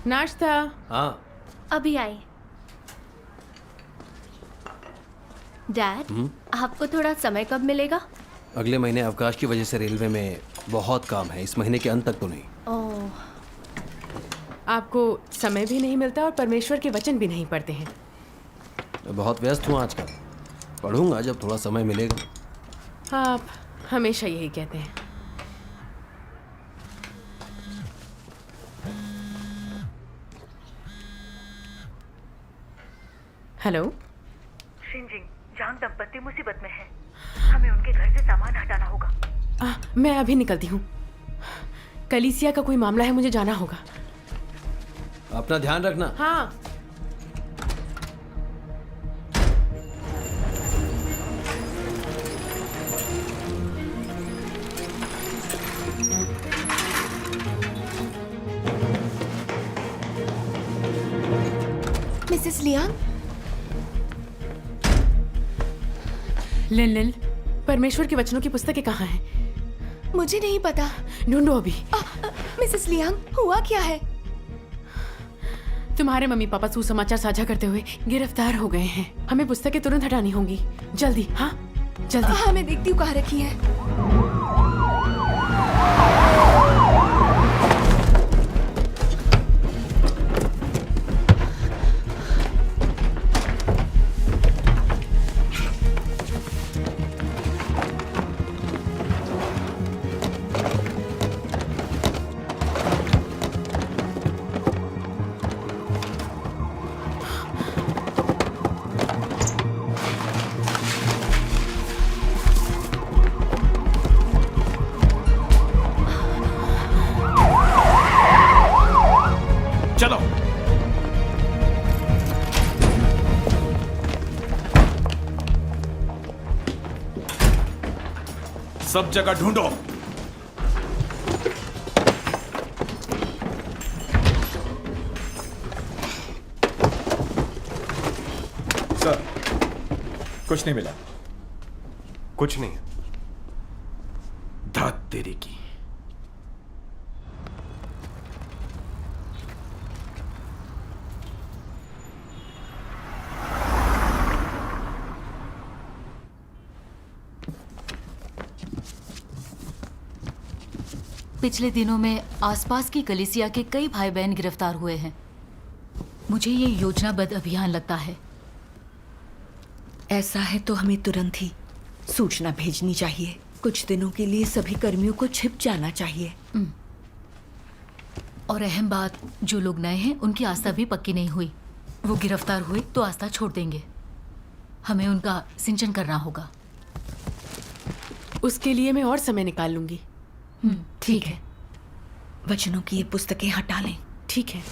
नाश्ता। हाँ। अभी आई। डैड, आपको थोड़ा समय कब मिलेगा? अगले महीने अवकाश की वजह से रेलवे में बहुत काम है, इस महीने के अंत तक तो नहीं। ओह, आपको समय भी नहीं मिलता और परमेश्वर के वचन भी नहीं पढ़ते हैं। मैं बहुत व्यस्त हूँ आजकल, पढ़ूंगा जब थोड़ा समय मिलेगा। आप हमेशा यही कहते हैं। हेलो शिनजिंग, जांग दंपति मुसीबत में है। हमें उनके घर से सामान हटाना होगा। मैं अभी निकलती हूँ। कलीसिया का कोई मामला है, मुझे जाना होगा। अपना ध्यान रखना। हाँ। Mrs Liang. लिन, परमेश्वर के वचनों की पुस्तकें कहाँ हैं? मुझे नहीं पता। ढूंढो अभी। मिसेस लियांग, हुआ क्या है? तुम्हारे मम्मी पापा सुसमाचार साझा करते हुए गिरफ्तार हो गए हैं। हमें पुस्तकें तुरंत हटानी होंगी। जल्दी। हाँ जल्दी। हाँ, मैं देखती हूँ कहाँ रखी है। चलो। सब जगह ढूंढो। सर, कुछ नहीं मिला। कुछ नहीं। धात तेरी की। पिछले दिनों में आसपास की कलीसिया के कई भाई बहन गिरफ्तार हुए हैं। मुझे ये योजनाबद्ध अभियान लगता है। ऐसा है तो हमें तुरंत ही सूचना भेजनी चाहिए। कुछ दिनों के लिए सभी कर्मियों को छिप जाना चाहिए। और अहम बात, जो लोग नए हैं उनकी आस्था भी पक्की नहीं हुई। वो गिरफ्तार हुए तो आस्था छोड़ देंगे। हमें उनका सिंचन करना होगा। उसके लिए मैं और समय निकाल लूंगी। ठीक है। वचनों की ये पुस्तकें हटा लें। ठीक है।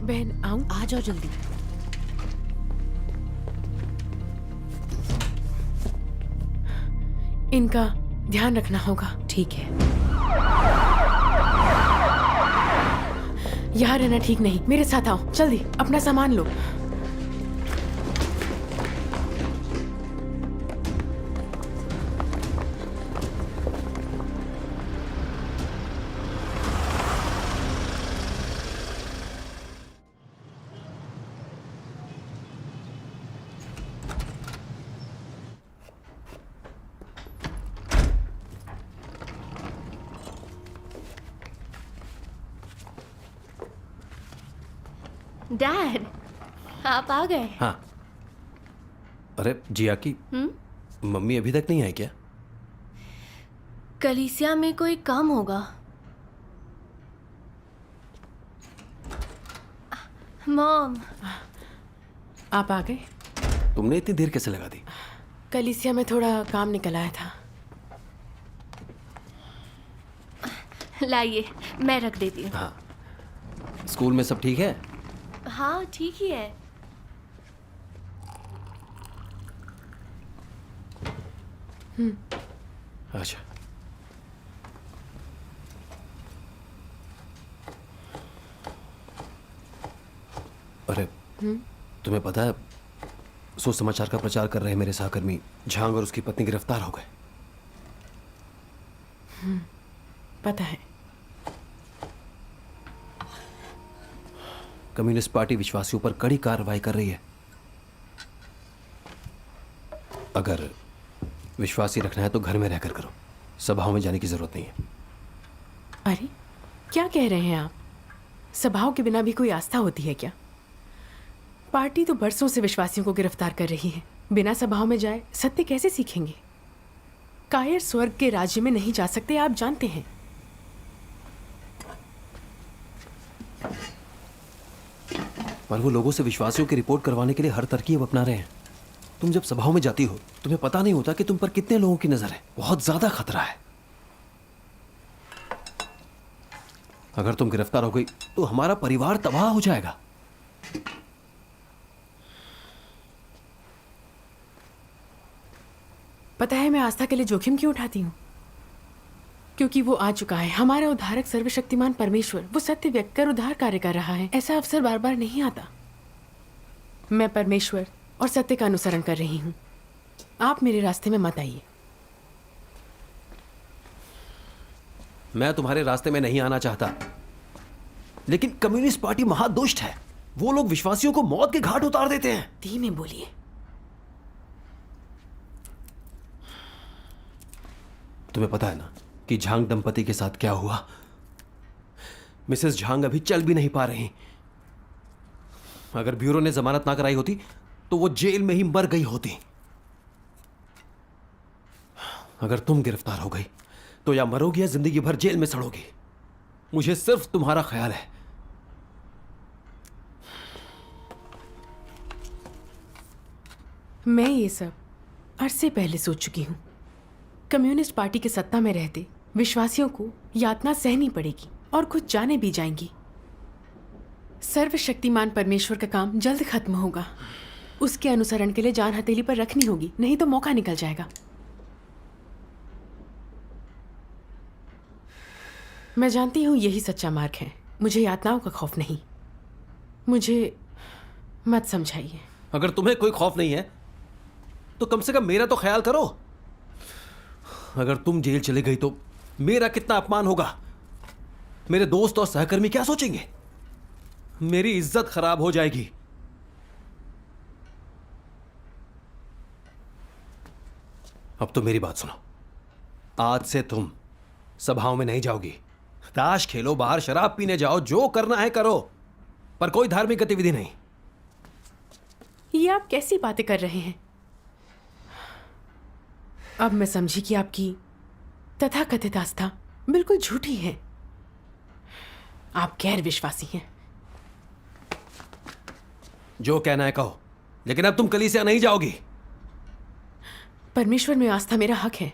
बहन आऊं? आ जाओ जल्दी। इनका ध्यान रखना होगा। ठीक है। यहाँ रहना ठीक नहीं। मेरे साथ आओ, जल्दी अपना सामान लो। डैड, आप आ गए। हाँ। अरे जिया की मम्मी अभी तक नहीं आई क्या? कलीसिया में कोई काम होगा। मॉम, आप आ गए? तुमने इतनी देर कैसे लगा दी? कलीसिया में थोड़ा काम निकल आया था। लाइए, मैं रख देती हूँ। हाँ। स्कूल में सब ठीक है? हाँ, ठीक ही है। अच्छा, अरे तुम्हें पता है, सुसमाचार का प्रचार कर रहे मेरे सहकर्मी झांग और उसकी पत्नी गिरफ्तार हो गए। पता है। कम्युनिस्ट पार्टी विश्वासियों पर कड़ी कार्रवाई कर रही है। अगर विश्वासी रखना है तो घर में रहकर करो, सभाओं में जाने की जरूरत नहीं है। अरे क्या कह रहे हैं आप? सभाओं के बिना भी कोई आस्था होती है क्या? पार्टी तो बरसों से विश्वासियों को गिरफ्तार कर रही है। बिना सभाओं में जाए सत्य कैसे सीखेंगे? कायर स्वर्ग के राज्य में नहीं जा सकते, आप जानते हैं। पर वो लोगों से विश्वासियों की रिपोर्ट करवाने के लिए हर तरकीब अपना रहे हैं। तुम जब सभाओं में जाती हो, तुम्हें पता नहीं होता कि तुम पर कितने लोगों की नजर है। बहुत ज्यादा खतरा है। अगर तुम गिरफ्तार हो गई तो हमारा परिवार तबाह हो जाएगा। पता है मैं आस्था के लिए जोखिम क्यों उठाती हूँ? क्योंकि वो आ चुका है, हमारा उद्धारक सर्वशक्तिमान परमेश्वर। वो सत्य व्यक्त कर उद्धार कार्य कर रहा है। ऐसा अवसर बार बार नहीं आता। मैं परमेश्वर और सत्य का अनुसरण कर रही हूँ। आप मेरे रास्ते में मत आइए। मैं तुम्हारे रास्ते में नहीं आना चाहता, लेकिन कम्युनिस्ट पार्टी महादुष्ट है। वो लोग विश्वासियों को मौत के घाट उतार देते हैं। धीमे बोलिए। तुम्हें पता है ना कि झांग दंपति के साथ क्या हुआ? मिसेस झांग अभी चल भी नहीं पा रही। अगर ब्यूरो ने जमानत ना कराई होती तो वो जेल में ही मर गई होती। अगर तुम गिरफ्तार हो गई तो या मरोगी या जिंदगी भर जेल में सड़ोगी। मुझे सिर्फ तुम्हारा ख्याल है। मैं ये सब अरसे पहले सोच चुकी हूँ। कम्युनिस्ट पार्टी के सत्ता में रहते विश्वासियों को यातना सहनी पड़ेगी और कुछ जाने भी जाएंगी। सर्वशक्तिमान परमेश्वर का काम जल्द खत्म होगा। उसके अनुसरण के लिए जान हथेली पर रखनी होगी, नहीं तो मौका निकल जाएगा। मैं जानती हूँ यही सच्चा मार्ग है। मुझे यातनाओं का खौफ नहीं। मुझे मत समझाइए। अगर तुम्हें कोई खौफ नहीं है तो कम से कम मेरा तो ख्याल करो। अगर तुम जेल चले गई तो मेरा कितना अपमान होगा। मेरे दोस्त और सहकर्मी क्या सोचेंगे? मेरी इज्जत खराब हो जाएगी। अब तो मेरी बात सुनो। आज से तुम सभाओं में नहीं जाओगी। ताश खेलो, बाहर शराब पीने जाओ, जो करना है करो, पर कोई धार्मिक गतिविधि नहीं। ये आप कैसी बातें कर रहे हैं? अब मैं समझी कि आपकी तथाकथित आस्था बिल्कुल झूठी है। आप गैर विश्वासी हैं। जो कहना है कहो, लेकिन अब तुम कलीसिया नहीं जाओगी। परमेश्वर में आस्था मेरा हक है।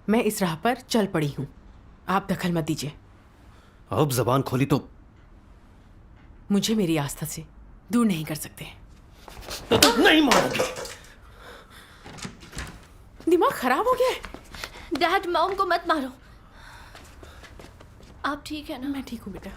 मैं इस राह पर चल पड़ी हूं। आप दखल मत दीजिए। अब जबान खोली तो मुझे मेरी आस्था से दूर नहीं कर सकते। नहीं मानोगी। दिमाग खराब हो गया है। डैड, मॉम को मत मारो। आप ठीक है ना? मैं ठीक हूं बेटा।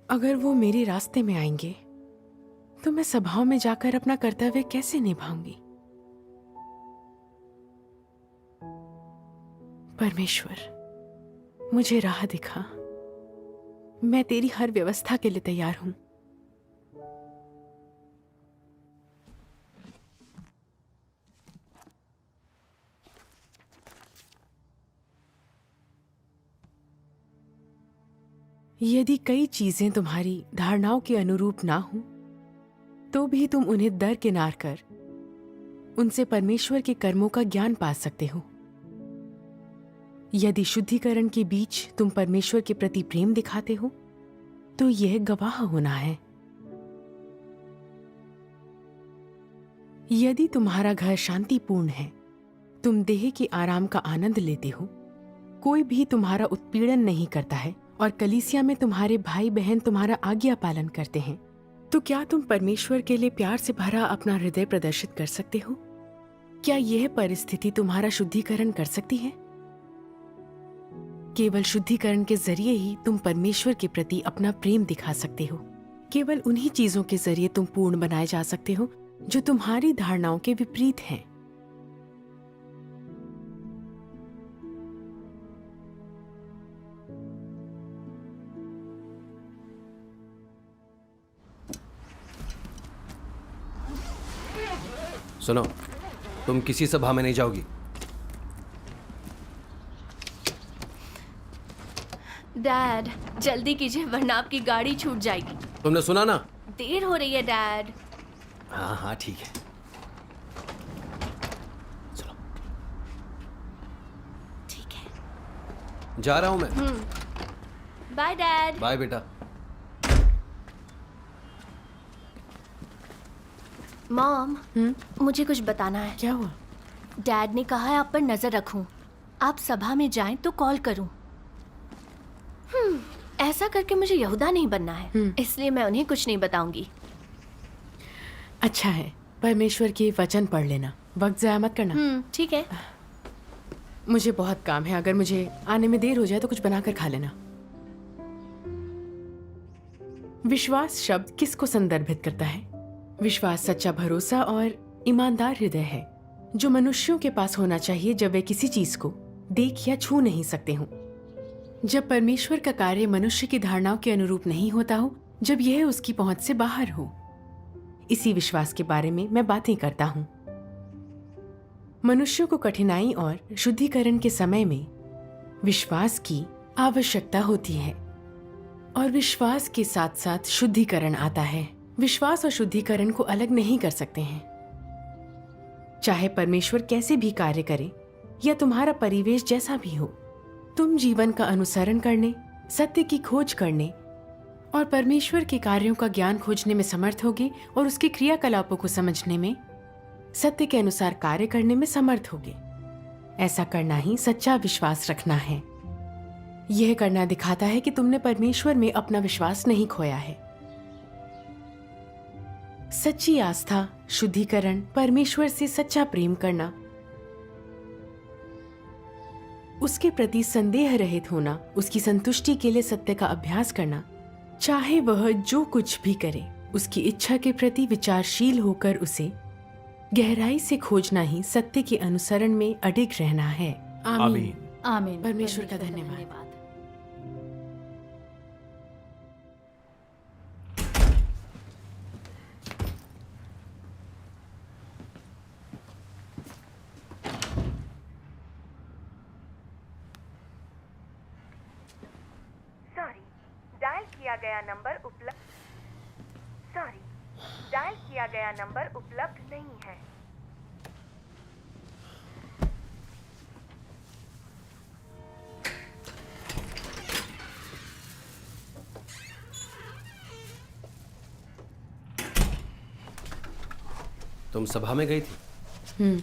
अगर वो मेरे रास्ते में आएंगे तो मैं सभाओं में जाकर अपना कर्तव्य कैसे निभाऊंगी? परमेश्वर, मुझे राह दिखा। मैं तेरी हर व्यवस्था के लिए तैयार हूं। यदि कई चीजें तुम्हारी धारणाओं के अनुरूप ना हो तो भी तुम उन्हें दरकिनार कर उनसे परमेश्वर के कर्मों का ज्ञान पा सकते हो। यदि शुद्धिकरण के बीच तुम परमेश्वर के प्रति प्रेम दिखाते हो तो यह गवाह होना है। यदि तुम्हारा घर शांतिपूर्ण है, तुम देह के आराम का आनंद लेते हो, कोई भी तुम्हारा उत्पीड़न नहीं करता है और कलीसिया में तुम्हारे भाई बहन तुम्हारा आज्ञा पालन करते हैं, तो क्या तुम परमेश्वर के लिए प्यार से भरा अपना हृदय प्रदर्शित कर सकते हो? क्या यह परिस्थिति तुम्हारा शुद्धिकरण कर सकती है? केवल शुद्धिकरण के जरिए ही तुम परमेश्वर के प्रति अपना प्रेम दिखा सकते हो। केवल उन्हीं चीजों के जरिए तुम पूर्ण बनाए जा सकते हो जो तुम्हारी धारणाओं के विपरीत हैं। सुनो, तुम किसी सभा में नहीं जाओगी। डैड, जल्दी कीजिए वरना आपकी गाड़ी छूट जाएगी। तुमने सुना ना? देर हो रही है डैड। हाँ हाँ ठीक है, चलो। ठीक है, जा रहा हूं मैं। Bye dad. बाय बेटा। मॉम, मुझे कुछ बताना है। क्या हुआ? डैड ने कहा है आप पर नजर रखूं। आप सभा में जाएं तो कॉल करूं। ऐसा करके मुझे यहूदा नहीं बनना है, इसलिए मैं उन्हें कुछ नहीं बताऊंगी। अच्छा है, परमेश्वर के वचन पढ़ लेना, वक्त ज़ाया मत करना। ठीक है। मुझे बहुत काम है, अगर मुझे आने में देर हो जाए तो कुछ बनाकर खा लेना। विश्वास शब्द किसको संदर्भित करता है? विश्वास सच्चा भरोसा और ईमानदार हृदय है जो मनुष्यों के पास होना चाहिए जब वे किसी चीज को देख या छू नहीं सकते हों। जब परमेश्वर का कार्य मनुष्य की धारणाओं के अनुरूप नहीं होता हो, जब यह उसकी पहुंच से बाहर हो। इसी विश्वास के बारे में मैं बातें करता हूं। मनुष्यों को कठिनाई और शुद्धिकरण के समय में विश्वास की आवश्यकता होती है और विश्वास के साथ साथ शुद्धिकरण आता है। विश्वास और शुद्धिकरण को अलग नहीं कर सकते हैं। चाहे परमेश्वर कैसे भी कार्य करे या तुम्हारा परिवेश जैसा भी हो, तुम जीवन का अनुसरण करने, सत्य की खोज करने और परमेश्वर के कार्यों का ज्ञान खोजने में समर्थ होगे और उसके क्रियाकलापों को समझने में, सत्य के अनुसार कार्य करने में समर्थ होगे। ऐसा करना ही सच्चा विश्वास रखना है। यह करना दिखाता है कि तुमने परमेश्वर में अपना विश्वास नहीं खोया है। सच्ची आस्था, शुद्धिकरण, परमेश्वर से सच्चा प्रेम करना, उसके प्रति संदेह रहित होना, उसकी संतुष्टि के लिए सत्य का अभ्यास करना, चाहे वह जो कुछ भी करे, उसकी इच्छा के प्रति विचारशील होकर उसे गहराई से खोजना ही सत्य के अनुसरण में अडिग रहना है। आमीन। आमीन। परमेश्वर का धन्यवाद। डायल किया गया नंबर उपलब्ध नहीं है। तुम सभा में गई थी?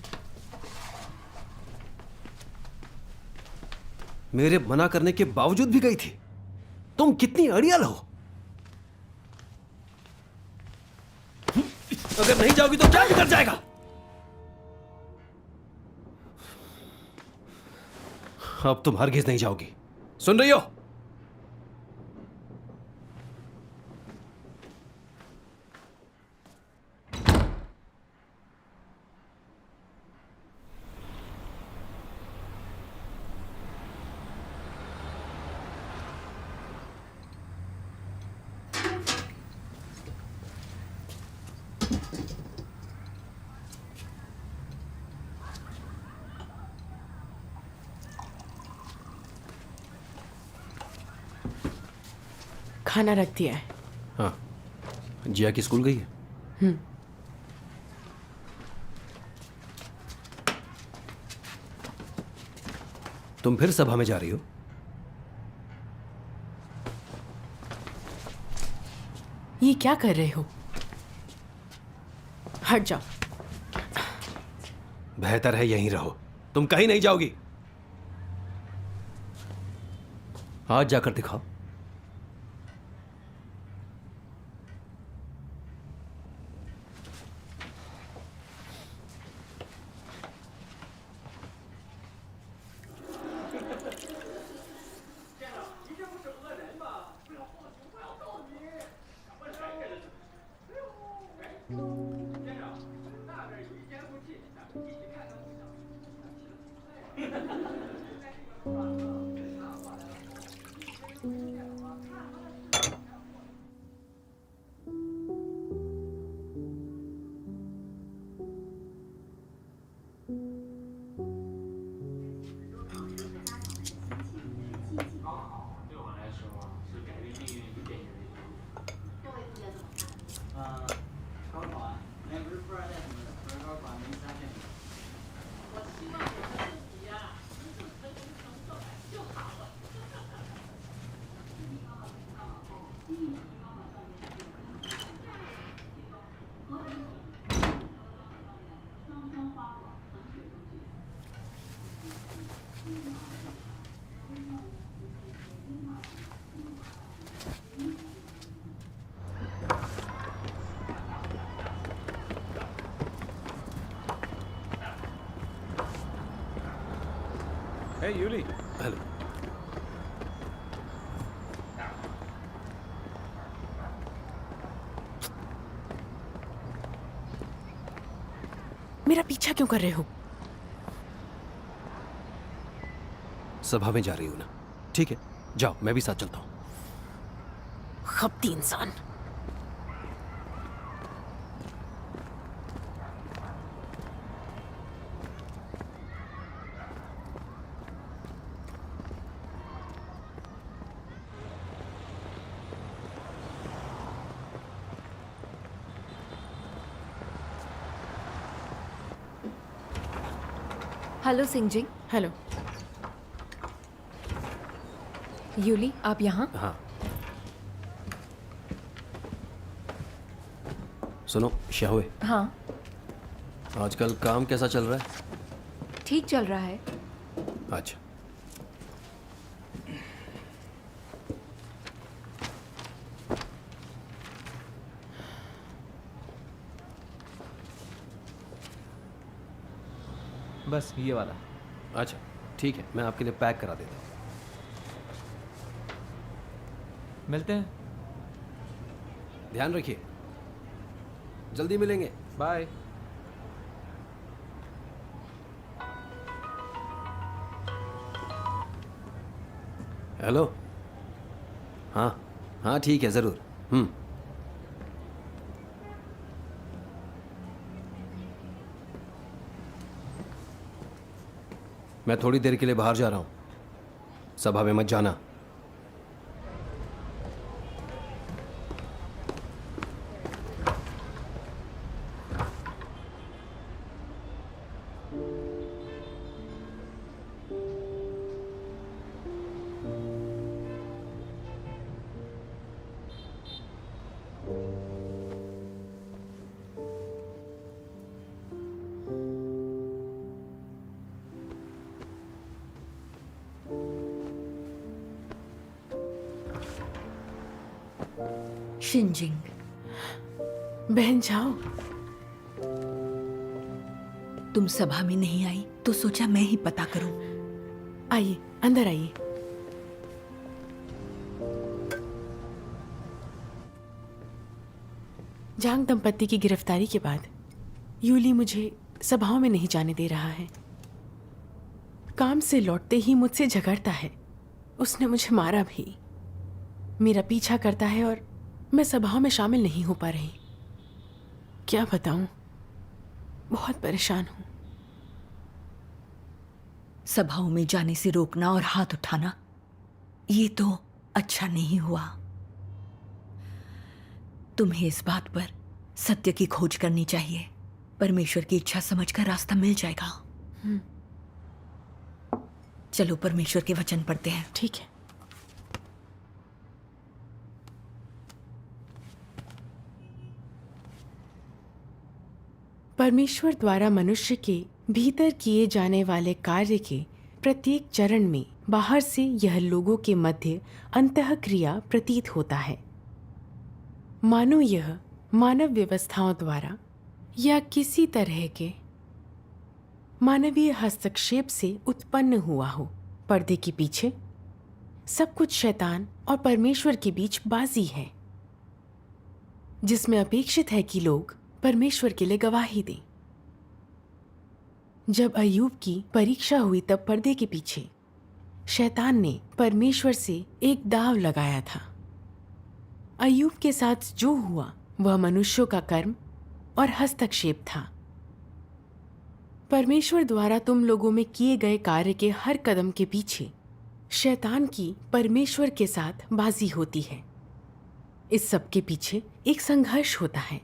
मेरे मना करने के बावजूद भी गई थी? तुम कितनी अड़ियल हो। अगर नहीं जाओगी तो क्या बिगड़ जाएगा? अब तुम हरगिज नहीं जाओगी, सुन रही हो? खाना रख दिया है। हाँ, जिया की स्कूल गई है? तुम फिर सभा में जा रही हो? ये क्या कर रहे हो? हट जाओ। बेहतर है यहीं रहो, तुम कहीं नहीं जाओगी। आज जाकर दिखाओ। Hey, Yuli. हेलो। मेरा पीछा क्यों कर रहे हो? सभा में जा रही हूं ना, ठीक है, जाओ, मैं भी साथ चलता हूं। खपती इंसान। हेलो सिंह जी। हेलो। यूली, आप यहाँ? हाँ, सुनो शाहुए, हाँ, आजकल काम कैसा चल रहा है? ठीक चल रहा है। अच्छा, बस ये वाला। अच्छा, ठीक है, मैं आपके लिए पैक करा देता हूँ। मिलते हैं। ध्यान रखिए, जल्दी मिलेंगे। बाय। हेलो। हाँ हाँ, ठीक है, ज़रूर। मैं थोड़ी देर के लिए बाहर जा रहा हूँ, सभा में मत जाना। शिनजिंग, बहन जाओ। तुम सभा में नहीं आई तो सोचा मैं ही पता करूं। आइए, अंदर आइए। जांग दंपत्ति की गिरफ्तारी के बाद यूली मुझे सभाओं में नहीं जाने दे रहा है। काम से लौटते ही मुझसे झगड़ता है। उसने मुझे मारा भी, मेरा पीछा करता है और मैं सभाओं में शामिल नहीं हो पा रही। क्या बताऊं, बहुत परेशान हूं। सभाओं में जाने से रोकना और हाथ उठाना, ये तो अच्छा नहीं हुआ। तुम्हें इस बात पर सत्य की खोज करनी चाहिए। परमेश्वर की इच्छा समझकर रास्ता मिल जाएगा। चलो परमेश्वर के वचन पढ़ते हैं। ठीक है। परमेश्वर द्वारा मनुष्य के भीतर किए जाने वाले कार्य के प्रत्येक चरण में बाहर से यह लोगों के मध्य अंतःक्रिया प्रतीत होता है, मानो यह मानव व्यवस्थाओं द्वारा या किसी तरह के मानवीय हस्तक्षेप से उत्पन्न हुआ हो। पर्दे के पीछे सब कुछ शैतान और परमेश्वर के बीच बाजी है, जिसमें अपेक्षित है कि लोग परमेश्वर के लिए गवाही दें। जब अय्यूब की परीक्षा हुई तब पर्दे के पीछे शैतान ने परमेश्वर से एक दाव लगाया था। अय्यूब के साथ जो हुआ वह मनुष्यों का कर्म और हस्तक्षेप था। परमेश्वर द्वारा तुम लोगों में किए गए कार्य के हर कदम के पीछे शैतान की परमेश्वर के साथ बाजी होती है। इस सब के पीछे एक संघर्ष होता है।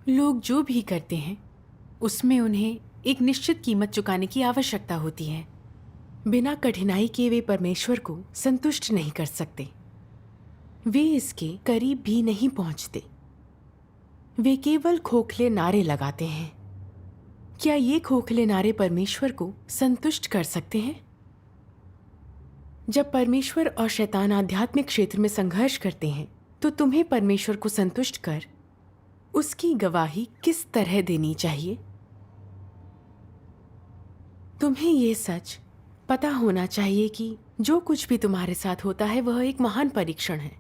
लोग जो भी करते हैं उसमें उन्हें एक निश्चित कीमत चुकाने की आवश्यकता होती है। बिना कठिनाई के वे परमेश्वर को संतुष्ट नहीं कर सकते। वे इसके करीब भी नहीं पहुंचते। वे केवल खोखले नारे लगाते हैं। क्या ये खोखले नारे परमेश्वर को संतुष्ट कर सकते हैं? जब परमेश्वर और शैतान आध्यात्मिक क्षेत्र में संघर्ष करते हैं तो तुम्हें परमेश्वर को संतुष्ट कर उसकी गवाही किस तरह देनी चाहिए? तुम्हें यह सच पता होना चाहिए कि जो कुछ भी तुम्हारे साथ होता है वह एक महान परीक्षण है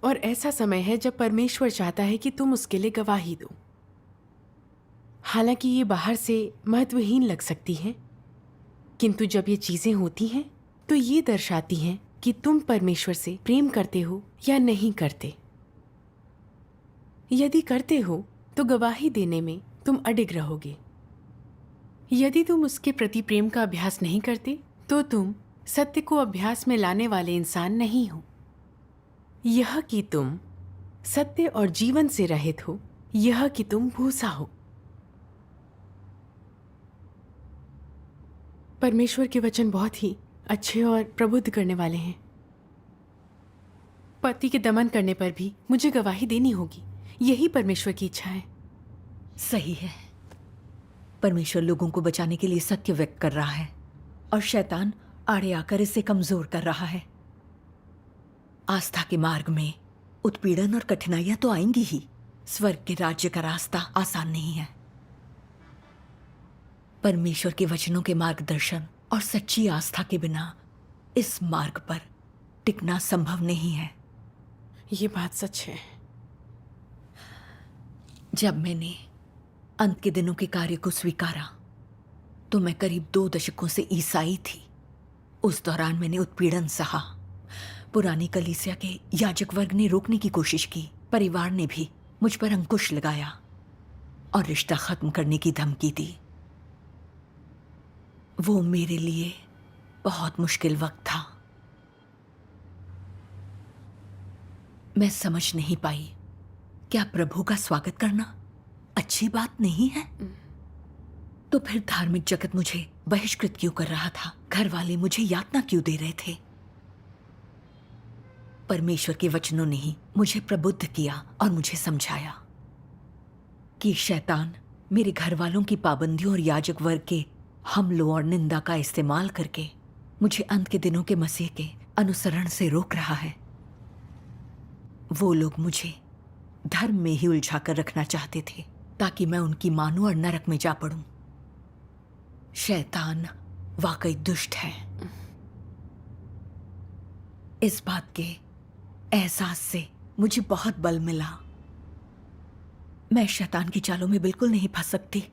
और ऐसा समय है जब परमेश्वर चाहता है कि तुम उसके लिए गवाही दो। हालांकि ये बाहर से महत्वहीन लग सकती हैं, किंतु जब ये चीजें होती हैं तो ये दर्शाती हैं कि तुम परमेश्वर से प्रेम करते हो या नहीं करते। यदि करते हो तो गवाही देने में तुम अडिग रहोगे। यदि तुम उसके प्रति प्रेम का अभ्यास नहीं करते तो तुम सत्य को अभ्यास में लाने वाले इंसान नहीं हो। यह कि तुम सत्य और जीवन से रहित हो, यह कि तुम भूसा हो। परमेश्वर के वचन बहुत ही अच्छे और प्रबुद्ध करने वाले हैं। पति के दमन करने पर भी मुझे गवाही देनी होगी। यही परमेश्वर की इच्छा है। सही है। परमेश्वर लोगों को बचाने के लिए सत्य व्यक्त कर रहा है और शैतान आड़े आकर इसे कमजोर कर रहा है। आस्था के मार्ग में उत्पीड़न और कठिनाइयां तो आएंगी ही। स्वर्ग के राज्य का रास्ता आसान नहीं है। परमेश्वर के वचनों के मार्गदर्शन और सच्ची आस्था के बिना इस मार्ग पर टिकना संभव नहीं है। ये बात सच है। जब मैंने अंत के दिनों के कार्य को स्वीकारा तो मैं करीब 2 दशकों से ईसाई थी। उस दौरान मैंने उत्पीड़न सहा। पुरानी कलीसिया के याजक वर्ग ने रोकने की कोशिश की। परिवार ने भी मुझ पर अंकुश लगाया और रिश्ता खत्म करने की धमकी दी। वो मेरे लिए बहुत मुश्किल वक्त था। मैं समझ नहीं पाई, क्या प्रभु का स्वागत करना अच्छी बात नहीं है? तो फिर धार्मिक जगत मुझे बहिष्कृत क्यों कर रहा था? घर वाले मुझे यातना क्यों दे रहे थे? परमेश्वर के वचनों ने ही मुझे प्रबुद्ध किया और मुझे समझाया कि शैतान मेरे घर वालों की पाबंदियों और याजक वर्ग के हमलों और निंदा का इस्तेमाल करके मुझे अंत के दिनों के मसीह के अनुसरण से रोक रहा है। वो लोग मुझे धर्म में ही उलझा कर रखना चाहते थे ताकि मैं उनकी मानूं और नरक में जा पड़ूं। शैतान वाकई दुष्ट है। इस बात के एहसास से मुझे बहुत बल मिला। मैं शैतान की चालों में बिल्कुल नहीं फंस सकती,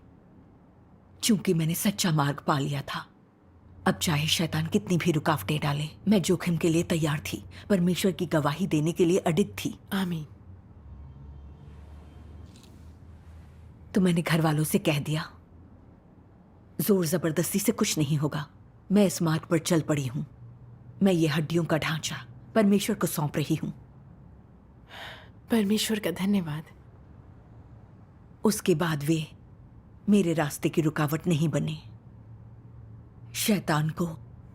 क्योंकि मैंने सच्चा मार्ग पा लिया था। अब चाहे शैतान कितनी भी रुकावटें डाले, मैं जोखिम के लिए तैयार थी। परमेश्वर की गवाही देने के लिए अडिग थी। आमीन। तो मैंने घर वालों से कह दिया, जोर जबरदस्ती से कुछ नहीं होगा। मैं इस मार्ग पर चल पड़ी हूं। मैं ये हड्डियों का ढांचा परमेश्वर को सौंप रही हूं। परमेश्वर का धन्यवाद। उसके बाद वे मेरे रास्ते की रुकावट नहीं बने। शैतान को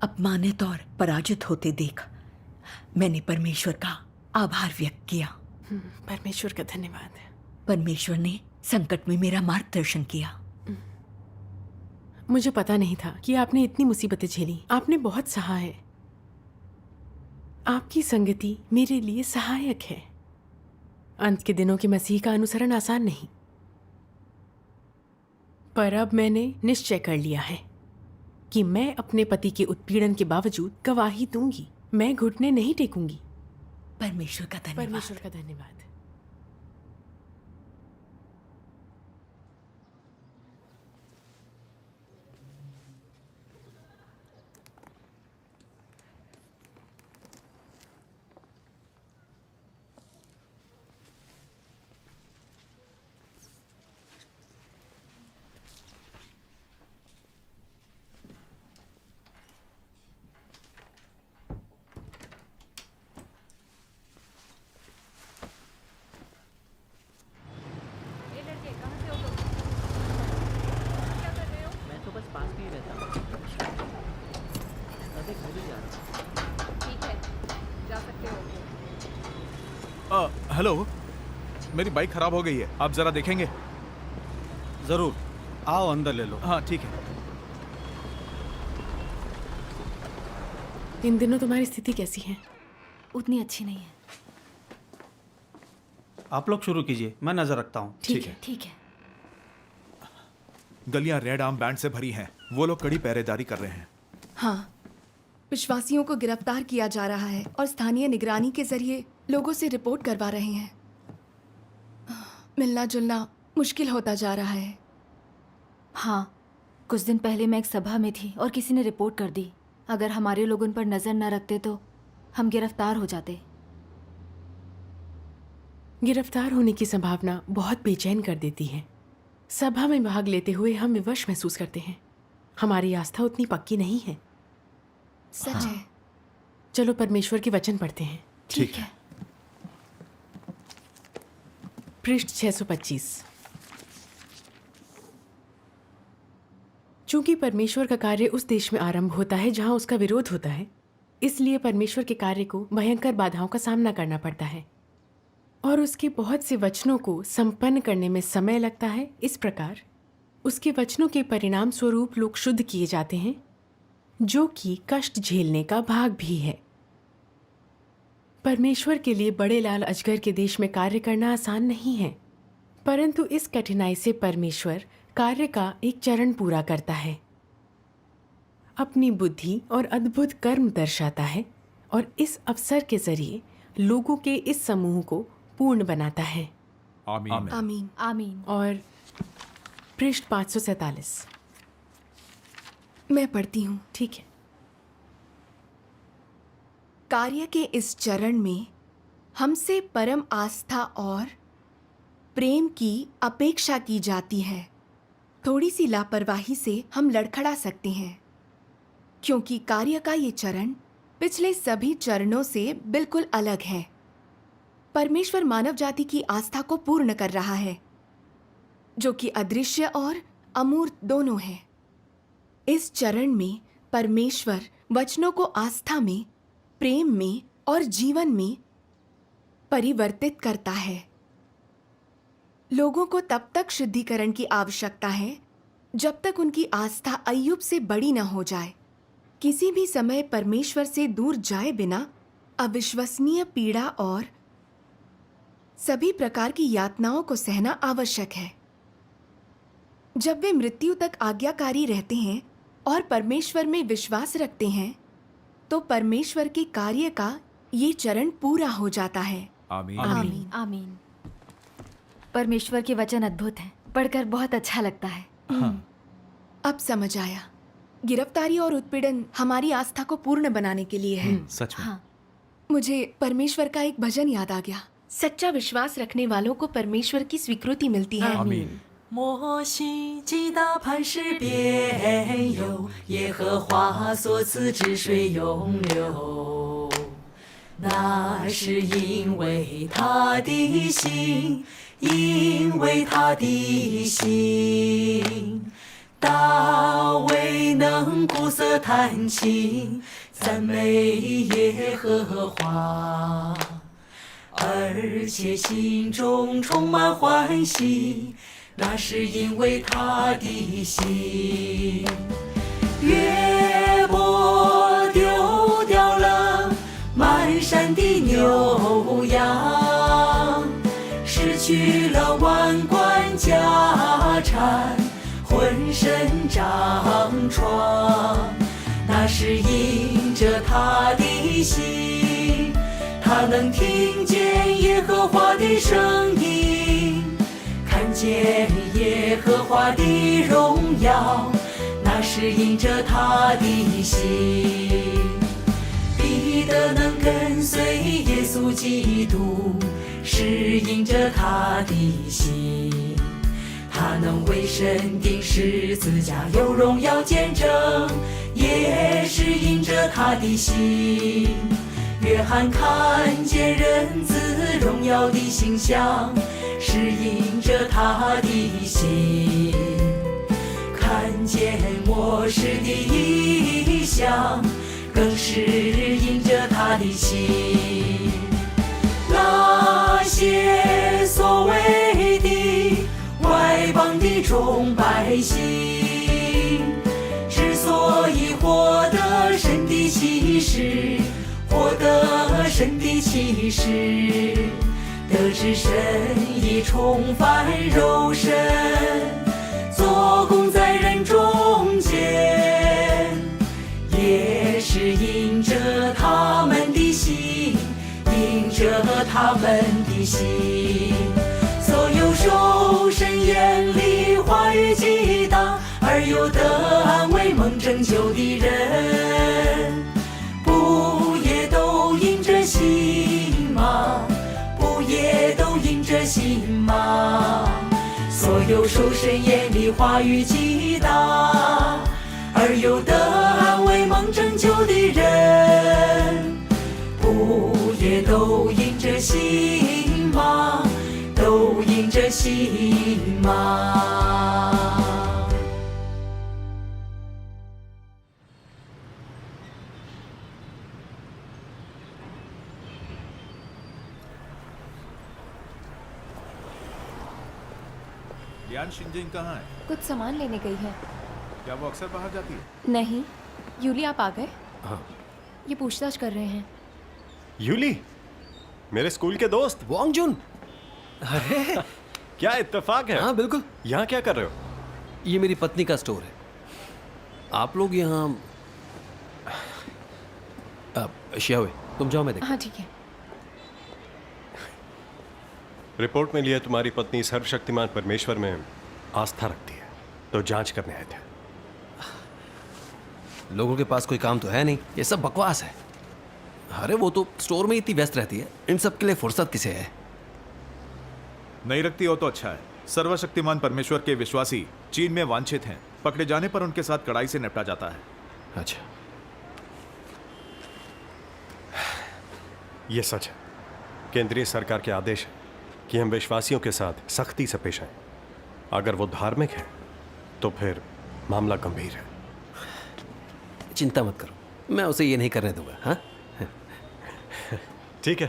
अपमानित और पराजित होते देख मैंने परमेश्वर का आभार व्यक्त किया। परमेश्वर का धन्यवाद। परमेश्वर ने संकट में मेरा मार्गदर्शन किया। मुझे पता नहीं था कि आपने इतनी मुसीबतें झेली। आपने बहुत सहा है। आपकी संगति मेरे लिए सहायक है। अंत के दिनों के मसीह का अनुसरण आसान नहीं, पर अब मैंने निश्चय कर लिया है कि मैं अपने पति के उत्पीड़न के बावजूद गवाही दूंगी। मैं घुटने नहीं टेकूंगी। परमेश्वर का धन्यवाद। परमेश्वर का धन्यवाद। मैं तो बस पास में ही रहता हूँ। अरे घर ही जा रहा हूँ। ठीक है, जा सकते हो। हेलो, मेरी बाइक खराब हो गई है, आप जरा देखेंगे? जरूर, आओ अंदर ले लो। हाँ ठीक है। इन दिनों तुम्हारी स्थिति कैसी है? उतनी अच्छी नहीं है। आप लोग शुरू कीजिए, मैं नजर रखता हूँ। ठीक है। ठीक है। गलियां रेड आर्म बैंड से भरी हैं। वो लोग कड़ी पहरेदारी कर रहे हैं। हाँ, विश्वासियों को गिरफ्तार किया जा रहा है और स्थानीय निगरानी के जरिए लोगों से रिपोर्ट करवा रहे हैं। मिलना जुलना मुश्किल होता जा रहा है। हाँ, कुछ दिन पहले मैं एक सभा में थी और किसी ने रिपोर्ट कर दी। अगर हमारे लोग उन पर नजर न रखते तो हम गिरफ्तार हो जाते। गिरफ्तार होने की संभावना बहुत बेचैन कर देती है। सभा में भाग लेते हुए हम विवश महसूस करते हैं। हमारी आस्था उतनी पक्की नहीं है। सच है। चलो परमेश्वर के वचन पढ़ते हैं। ठीक है। पृष्ठ 625। चूंकि परमेश्वर का कार्य उस देश में आरंभ होता है जहां उसका विरोध होता है, इसलिए परमेश्वर के कार्य को भयंकर बाधाओं का सामना करना पड़ता है और उसके बहुत से वचनों को संपन्न करने में समय लगता है। इस प्रकार उसके वचनों के परिणाम स्वरूप लोग शुद्ध किए जाते हैं, जो कि कष्ट झेलने का भाग भी है। परमेश्वर के लिए बड़े लाल अजगर के देश में कार्य करना आसान नहीं है, परंतु इस कठिनाई से परमेश्वर कार्य का एक चरण पूरा करता है, अपनी बुद्धि और अद्भुत कर्म दर्शाता है और इस अवसर के जरिए लोगों के इस समूह को पूर्ण बनाता है। आमीन। आमीन। आमीन। और पृष्ठ 547। मैं पढ़ती हूँ। ठीक है। कार्य के इस चरण में हमसे परम आस्था और प्रेम की अपेक्षा की जाती है। थोड़ी सी लापरवाही से हम लड़खड़ा सकते हैं, क्योंकि कार्य का ये चरण पिछले सभी चरणों से बिल्कुल अलग है। परमेश्वर मानव जाति की आस्था को पूर्ण कर रहा है, जो कि अदृश्य और अमूर्त दोनों है। इस चरण में परमेश्वर वचनों को आस्था में, प्रेम में और जीवन में परिवर्तित करता है। लोगों को तब तक शुद्धिकरण की आवश्यकता है जब तक उनकी आस्था अय्यूब से बड़ी न हो जाए। किसी भी समय परमेश्वर से दूर जाए बिना अविश्वसनीय पीड़ा और सभी प्रकार की यातनाओं को सहना आवश्यक है। जब वे मृत्यु तक आज्ञाकारी रहते हैं और परमेश्वर में विश्वास रखते हैं, तो परमेश्वर के कार्य का ये चरण पूरा हो जाता है। आमीन। आमीन। आमीन। परमेश्वर के वचन अद्भुत हैं, पढ़कर बहुत अच्छा लगता है। अब समझ आया, गिरफ्तारी और उत्पीड़न हमारी आस्था को पूर्ण बनाने के लिए है। सच में। हाँ। मुझे परमेश्वर का एक भजन याद आ गया। सच्चा विश्वास रखने वालों को परमेश्वर की स्वीकृति मिलती है। आमीन। 摩西击打磐石边有，耶和华所赐之水永流。那是因为他的心，因为他的心。大卫能鼓瑟弹琴，赞美耶和华。而且心中充满欢喜，那是因为他的心。约伯丢掉了满山的牛羊，失去了万贯家产，浑身长疮，那是因着他的心，他能听见耶和华的声音，看见耶和华的荣耀，那是因着他的心。彼得能跟随耶稣基督，是因着他的心，他能为神钉十字架，有荣耀见证，也是因着他的心。约翰看见人子荣耀的形象，是因着他的心。看见末世的异象，更是因着他的心。那些所谓的外邦的众百姓，之所以获得神的启示，获得神的启示，得知神已重返肉身，做工在人中间，也是因着他们的心，因着他们的心。所有受神眼里话语极大而又得安慰蒙拯救的人，不也都因着心吗？不也都因着心吗？所有受神眼里话语极大而又得安慰蒙拯救的人，不也都因着心吗？都因着心吗？लियान शिंजिंग कहाँ है? कुछ सामान लेने गई है। क्या वो अक्सर बाहर जाती है? नहीं, यूली आप आ गए? हाँ। ये पूछताछ कर रहे हैं। यूली, मेरे स्कूल के दोस्त वांगजुन। अरे क्या इत्तेफाक है। हाँ बिल्कुल। यहाँ क्या कर रहे हो? ये मेरी पत्नी का स्टोर है। आप लोग यहाँ शियावे, तुम जाओ, मैं देखता। हाँ ठीक है। रिपोर्ट में लिया तुम्हारी पत्नी सर्वशक्तिमान परमेश्वर में आस्था रखती है, तो जांच करने आए थे। लोगों के पास कोई काम तो है नहीं, ये सब बकवास है। अरे वो तो स्टोर में इतनी व्यस्त रहती है, इन सब के लिए फुर्सत किसे है? नहीं रखती हो तो अच्छा है। सर्वशक्तिमान परमेश्वर के विश्वासी चीन में वांछित हैं। पकड़े जाने पर उनके साथ कड़ाई से निपटा जाता है। अच्छा, ये सच है। केंद्रीय सरकार के आदेश है कि हम विश्वासियों के साथ सख्ती से पेश आए। अगर वो धार्मिक है तो फिर मामला गंभीर है। चिंता मत करो, मैं उसे ये नहीं करने दूंगा। हाँ ठीक है,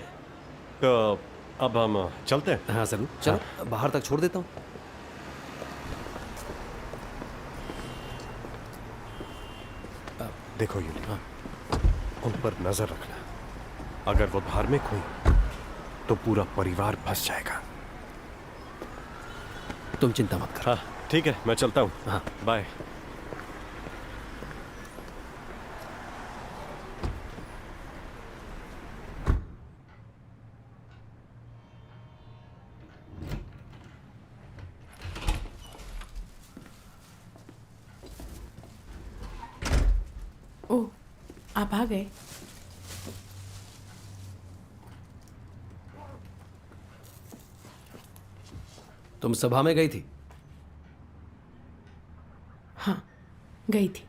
तो अब हम चलते हैं। हाँ जरूर, चलो बाहर तक छोड़ देता हूँ। देखो यूली, हाँ, उन पर नजर रखना। अगर वो धार्मिक हुई तो पूरा परिवार फंस जाएगा। तुम चिंता मत करो। हाँ ठीक है, मैं चलता हूँ। हाँ बाय। ओह, आप आ गए। तुम सभा में गई थी? हाँ, गई थी।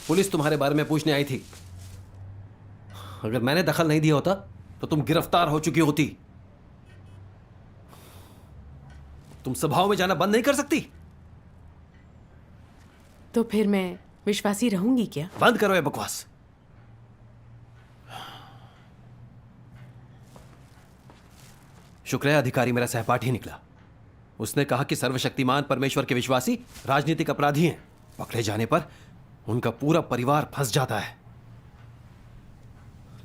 पुलिस तुम्हारे बारे में पूछने आई थी। अगर मैंने दखल नहीं दिया होता तो तुम गिरफ्तार हो चुकी होती। तुम सभाओं में जाना बंद नहीं कर सकती? तो फिर मैं विश्वासी रहूंगी क्या? बंद करो ये बकवास। शुक्र है अधिकारी मेरा सहपाठी निकला। उसने कहा कि सर्वशक्तिमान परमेश्वर के विश्वासी राजनीतिक अपराधी हैं। पकड़े जाने पर उनका पूरा परिवार फंस जाता है।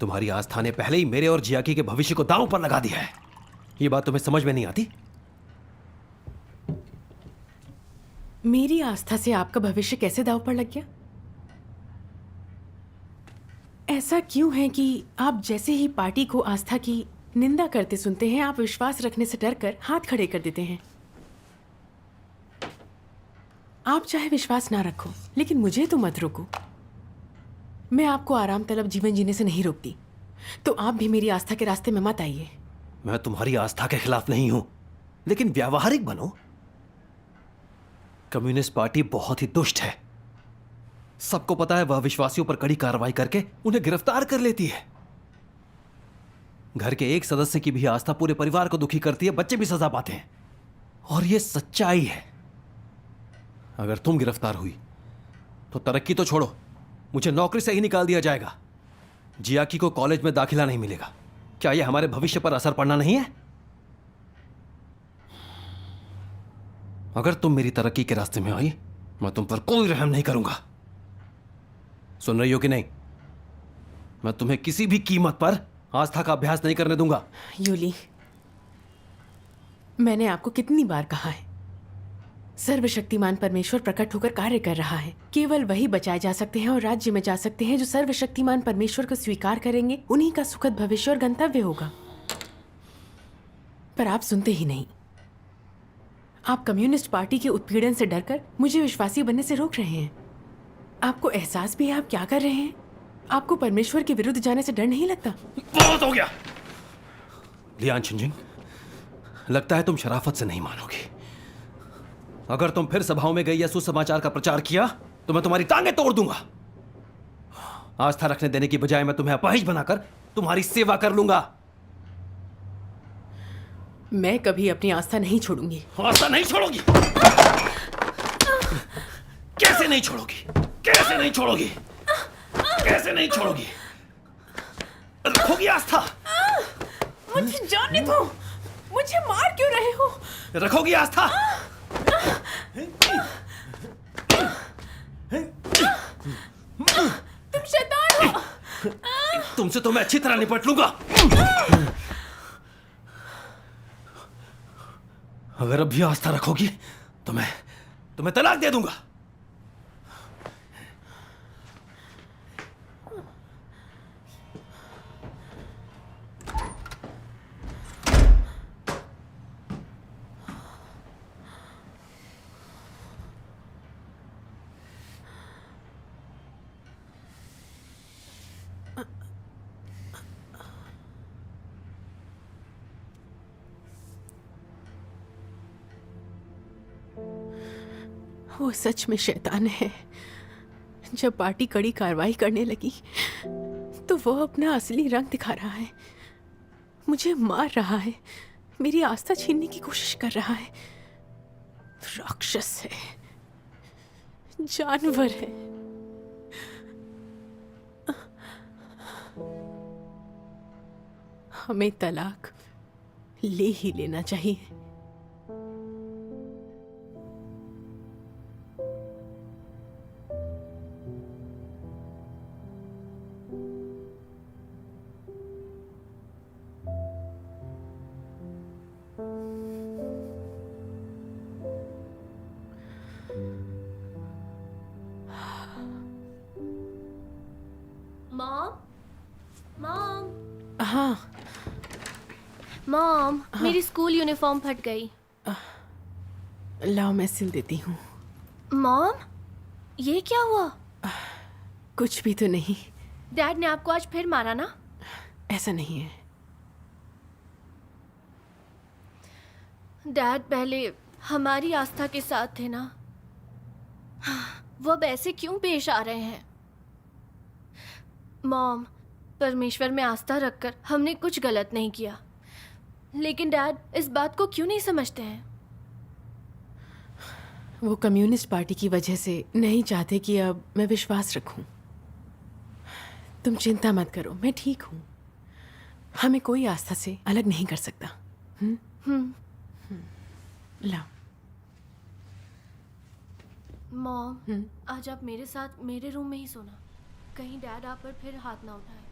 तुम्हारी आस्था ने पहले ही मेरे और जियाकी के भविष्य को दांव पर लगा दिया है। ये बात तुम्हें समझ में नहीं आती? मेरी आस्था से आपका भविष्य कैसे दांव पर लग गया? ऐसा क्यों है कि आप जैसे ही पार्टी को आस्था की निंदा करते सुनते हैं, आप विश्वास रखने से डरकर हाथ खड़े कर देते हैं? आप चाहे विश्वास ना रखो, लेकिन मुझे तो मत रोको। मैं आपको आराम तलब जीवन जीने से नहीं रोकती, तो आप भी मेरी आस्था के रास्ते में मत आइए। मैं तुम्हारी आस्था के खिलाफ नहीं हूं, लेकिन व्यावहारिक बनो। कम्युनिस्ट पार्टी बहुत ही दुष्ट है। सबको पता है वह विश्वासियों पर कड़ी कार्रवाई करके उन्हें गिरफ्तार कर लेती है। घर के एक सदस्य की भी आस्था पूरे परिवार को दुखी करती है, बच्चे भी सजा पाते हैं। और यह सच्चाई है। अगर तुम गिरफ्तार हुई तो तरक्की तो छोड़ो, मुझे नौकरी से ही निकाल दिया जाएगा। जियाकी को कॉलेज में दाखिला नहीं मिलेगा। क्या यह हमारे भविष्य पर असर पड़ना नहीं है? अगर तुम मेरी तरक्की के रास्ते में आई, मैं तुम पर कोई रहम नहीं करूंगा। सुन रही हो कि नहीं? मैं तुम्हें किसी भी कीमत पर आस्था का अभ्यास नहीं करने दूंगा। यूली, मैंने आपको कितनी बार कहा है, सर्वशक्तिमान परमेश्वर प्रकट होकर कार्य कर रहा है। केवल वही बचाए जा सकते हैं और राज्य में जा सकते हैं जो सर्वशक्तिमान परमेश्वर को स्वीकार करेंगे। उन्हीं का सुखद भविष्य और गंतव्य होगा। पर आप सुनते ही नहीं। आप कम्युनिस्ट पार्टी के उत्पीड़न से डरकर मुझे विश्वासी बनने से रोक रहे हैं। आपको एहसास भी है आप क्या कर रहे हैं? आपको परमेश्वर के विरुद्ध जाने से डर नहीं लगता? बहुत हो गया लियान छिंजिंग, लगता है तुम शराफत से नहीं मानोगी। अगर तुम फिर सभाओं में गई या सुसमाचार का प्रचार किया तो मैं तुम्हारी टांगें तोड़ दूंगा। आस्था रखने देने की बजाय मैं तुम्हें अपाहिज बनाकर तुम्हारी सेवा कर लूंगा। मैं कभी अपनी आस्था नहीं छोड़ूंगी। आस्था नहीं छोड़ोगी? कैसे नहीं छोड़ोगी? कैसे नहीं छोड़ोगी? कैसे नहीं छोड़ोगी? रखोगी आस्था? मुझे जाने दो। मुझे मार क्यों रहे हो? रखोगी आस्था? तुम शैतान हो। तुमसे तो मैं अच्छी तरह निपट लूंगा। अगर अब भी आस्था रखोगी तो मैं तलाक दे दूंगा। वो सच में शैतान है। जब पार्टी कड़ी कार्रवाई करने लगी तो वो अपना असली रंग दिखा रहा है। मुझे मार रहा है, मेरी आस्था छीनने की कोशिश कर रहा है। राक्षस है, जानवर है। हमें तलाक ले ही लेना चाहिए। मॉम, हाँ मॉम, मेरी स्कूल यूनिफॉर्म फट गई। लाओ मैं सिल देती हूँ। मॉम, ये क्या हुआ? कुछ भी तो नहीं। डैड ने आपको आज फिर मारा ना? ऐसा नहीं है। डैड पहले हमारी आस्था के साथ थे ना, वो अब ऐसे क्यों पेश आ रहे हैं? मॉम, परमेश्वर में आस्था रखकर हमने कुछ गलत नहीं किया, लेकिन डैड इस बात को क्यों नहीं समझते हैं? वो कम्युनिस्ट पार्टी की वजह से नहीं चाहते कि अब मैं विश्वास रखूं। तुम चिंता मत करो, मैं ठीक हूं। हमें कोई आस्था से अलग नहीं कर सकता। लाओ। मॉम, आज आप मेरे साथ मेरे रूम में ही सोना। कहीं डैड आप पर फिर हाथ ना उठाए।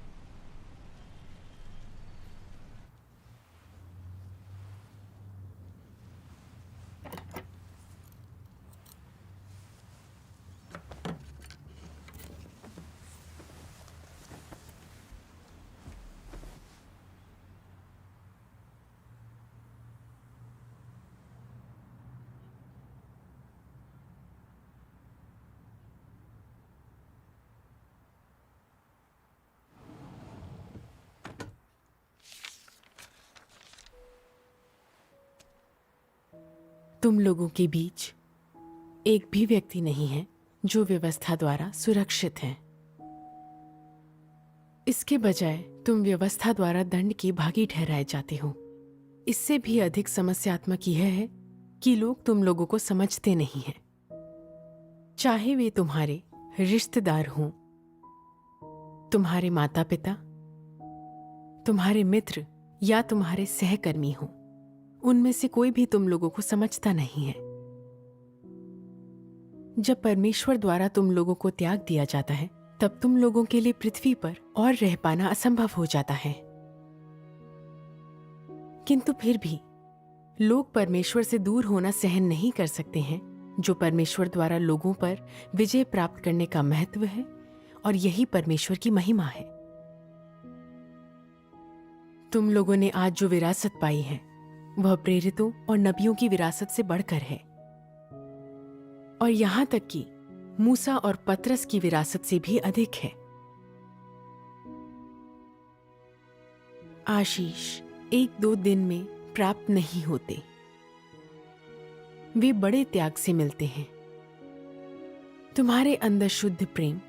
तुम लोगों के बीच एक भी व्यक्ति नहीं है जो व्यवस्था द्वारा सुरक्षित है। इसके बजाय तुम व्यवस्था द्वारा दंड के भागी ठहराए जाते हो। इससे भी अधिक समस्यात्मक यह है कि लोग तुम लोगों को समझते नहीं हैं, चाहे वे तुम्हारे रिश्तेदार हों, तुम्हारे माता पिता, तुम्हारे मित्र या तुम्हारे सहकर्मी हों। उनमें से कोई भी तुम लोगों को समझता नहीं है। जब परमेश्वर द्वारा तुम लोगों को त्याग दिया जाता है, तब तुम लोगों के लिए पृथ्वी पर और रह पाना असंभव हो जाता है। किंतु फिर भी लोग परमेश्वर से दूर होना सहन नहीं कर सकते हैं, जो परमेश्वर द्वारा लोगों पर विजय प्राप्त करने का महत्व है, और यही परमेश्वर की महिमा है। तुम लोगों ने आज जो विरासत पाई है वह प्रेरितों और नबियों की विरासत से बढ़कर है, और यहां तक कि मूसा और पतरस की विरासत से भी अधिक है। आशीष 1-2 दिन में प्राप्त नहीं होते, वे बड़े त्याग से मिलते हैं। तुम्हारे अंदर शुद्ध प्रेम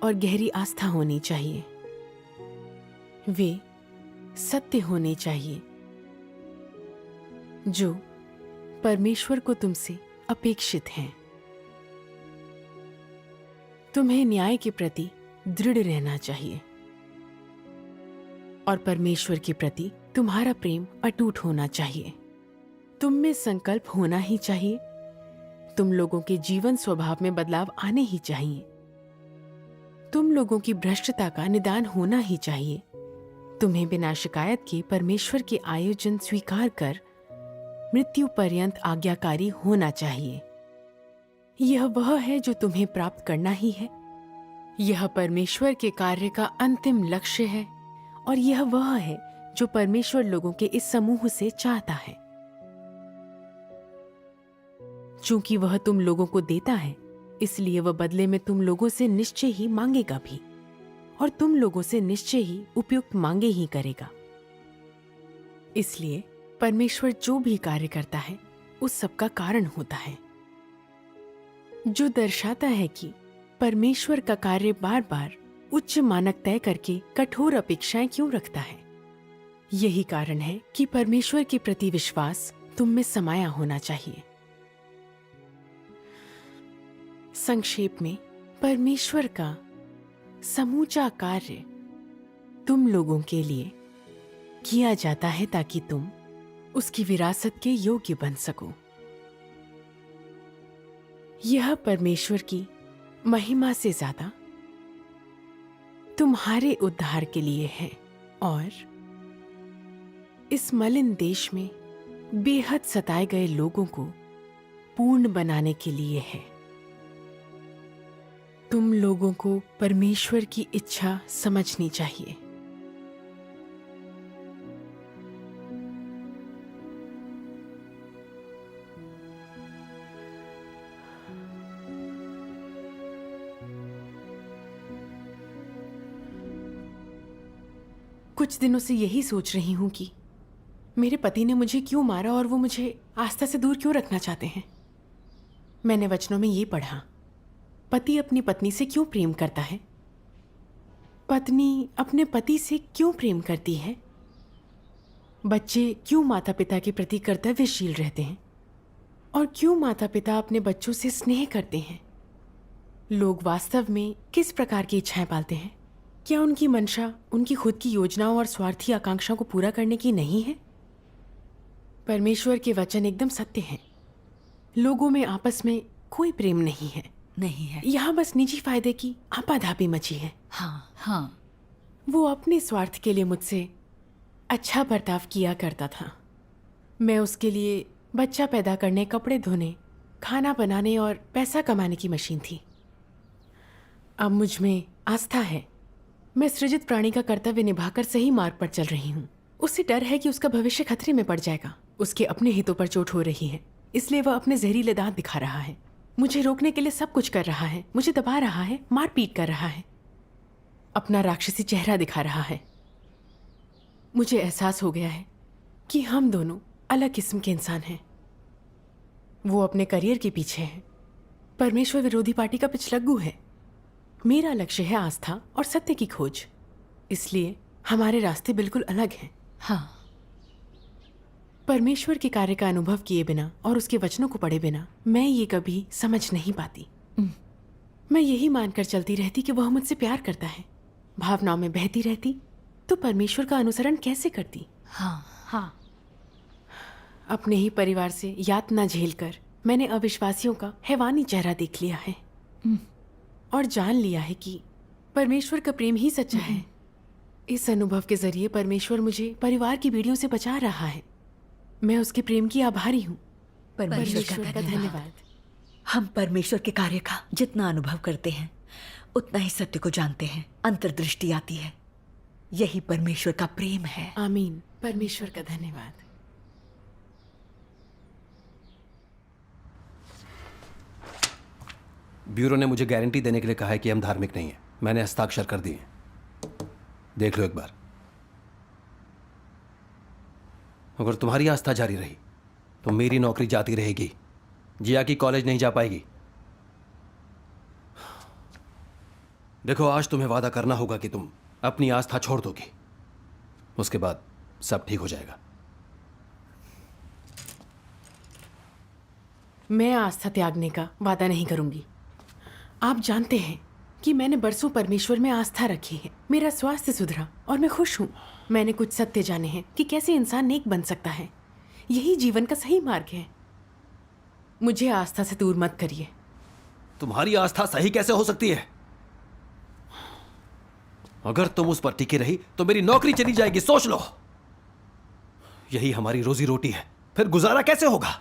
और गहरी आस्था होनी चाहिए। वे सत्य होने चाहिए जो परमेश्वर को तुमसे अपेक्षित हैं। तुम्हें न्याय के प्रति दृढ़ रहना चाहिए, और परमेश्वर के प्रति तुम्हारा प्रेम अटूट होना चाहिए। तुम में संकल्प होना ही चाहिए। तुम लोगों के जीवन स्वभाव में बदलाव आने ही चाहिए। तुम लोगों की भ्रष्टता का निदान होना ही चाहिए। तुम्हें बिना शिकायत के परमेश्वर के आयोजन स्वीकार कर मृत्यु पर्यंत आज्ञाकारी होना चाहिए। यह वह है जो तुम्हें प्राप्त करना ही है। यह परमेश्वर के कार्य का अंतिम लक्ष्य है, और यह वह है जो परमेश्वर लोगों के इस समूह से चाहता है। चूंकि वह तुम लोगों को देता है, इसलिए वह बदले में तुम लोगों से निश्चय ही मांगेगा भी, और तुम लोगों से निश्चय ही उपयुक्त मांगे ही करेगा। इसलिए परमेश्वर जो भी कार्य करता है उस सब का कारण होता है, जो दर्शाता है कि परमेश्वर का कार्य बार बार उच्च मानक तय करके कठोर अपेक्षाएं क्यों रखता है। यही कारण है कि परमेश्वर के प्रति विश्वास तुम में समाया होना चाहिए। संक्षेप में, परमेश्वर का समूचा कार्य तुम लोगों के लिए किया जाता है ताकि तुम उसकी विरासत के योग्य बन सको। यह परमेश्वर की महिमा से ज्यादा तुम्हारे उद्धार के लिए है, और इस मलिन देश में बेहद सताए गए लोगों को पूर्ण बनाने के लिए है। तुम लोगों को परमेश्वर की इच्छा समझनी चाहिए। कुछ दिनों से यही सोच रही हूं कि मेरे पति ने मुझे क्यों मारा और वो मुझे आस्था से दूर क्यों रखना चाहते हैं। मैंने वचनों में ये पढ़ा, पति अपनी पत्नी से क्यों प्रेम करता है, पत्नी अपने पति से क्यों प्रेम करती है, बच्चे क्यों माता पिता के प्रति कर्तव्यशील रहते हैं, और क्यों माता पिता अपने बच्चों से स्नेह करते हैं। लोग वास्तव में किस प्रकार की इच्छाएं पालते हैं? क्या उनकी मंशा उनकी खुद की योजनाओं और स्वार्थी आकांक्षाओं को पूरा करने की नहीं है? परमेश्वर के वचन एकदम सत्य हैं। लोगों में आपस में कोई प्रेम नहीं है। नहीं है। यहाँ बस निजी फायदे की आपाधापी मची है। हाँ हाँ, वो अपने स्वार्थ के लिए मुझसे अच्छा बर्ताव किया करता था। मैं उसके लिए बच्चा पैदा करने, कपड़े धोने, खाना बनाने और पैसा कमाने की मशीन थी। अब मुझ में आस्था है। मैं सृजित प्राणी का कर्तव्य निभाकर सही मार्ग पर चल रही हूँ। उससे डर है कि उसका भविष्य खतरे में पड़ जाएगा। उसके अपने हितों पर चोट हो रही है, इसलिए वह अपने जहरीले दांत दिखा रहा है। मुझे रोकने के लिए सब कुछ कर रहा है। मुझे दबा रहा है, मारपीट कर रहा है, अपना राक्षसी चेहरा दिखा रहा है। मुझे एहसास हो गया है कि हम दोनों अलग किस्म के इंसान हैं। वो अपने करियर के पीछे है, परमेश्वर विरोधी पार्टी का पिछलग्गू है। मेरा लक्ष्य है आस्था और सत्य की खोज, इसलिए हमारे रास्ते बिल्कुल अलग हैं। हाँ। परमेश्वर के कार्य का अनुभव किए बिना और उसके वचनों को पढ़े बिना मैं ये कभी समझ नहीं पाती। मैं यही मानकर चलती रहती कि वह मुझसे प्यार करता है, भावनाओं में बहती रहती, तो परमेश्वर का अनुसरण कैसे करती। हाँ हाँ। अपने ही परिवार से यातना झेलकर मैंने अविश्वासियों का हैवानी चेहरा देख लिया है और जान लिया है कि परमेश्वर का प्रेम ही सच्चा है। इस अनुभव के जरिए परमेश्वर मुझे परिवार की बीड़ियों से बचा रहा है। मैं उसके प्रेम की आभारी हूँ। परमेश्वर का धन्यवाद। हम परमेश्वर के कार्य का जितना अनुभव करते हैं उतना ही सत्य को जानते हैं, अंतर्दृष्टि आती है। यही परमेश्वर का प्रेम है। आमीन। परमेश्वर का धन्यवाद। ब्यूरो ने मुझे गारंटी देने के लिए कहा है कि हम धार्मिक नहीं हैं। मैंने हस्ताक्षर कर दिए, देख लो एक बार। अगर तुम्हारी आस्था जारी रही तो मेरी नौकरी जाती रहेगी। जिया की कॉलेज नहीं जा पाएगी। देखो, आज तुम्हें वादा करना होगा कि तुम अपनी आस्था छोड़ दोगी, उसके बाद सब ठीक हो जाएगा। मैं आस्था त्यागने का वादा नहीं करूंगी। आप जानते हैं कि मैंने बरसों परमेश्वर में आस्था रखी है। मेरा स्वास्थ्य सुधरा और मैं खुश हूँ। मैंने कुछ सत्य जाने हैं कि कैसे इंसान नेक बन सकता है। यही जीवन का सही मार्ग है। मुझे आस्था से दूर मत करिए। तुम्हारी आस्था सही कैसे हो सकती है? अगर तुम उस पर टिकी रही तो मेरी नौकरी चली जाएगी, सोच लो। यही हमारी रोजी रोटी है, फिर गुजारा कैसे होगा?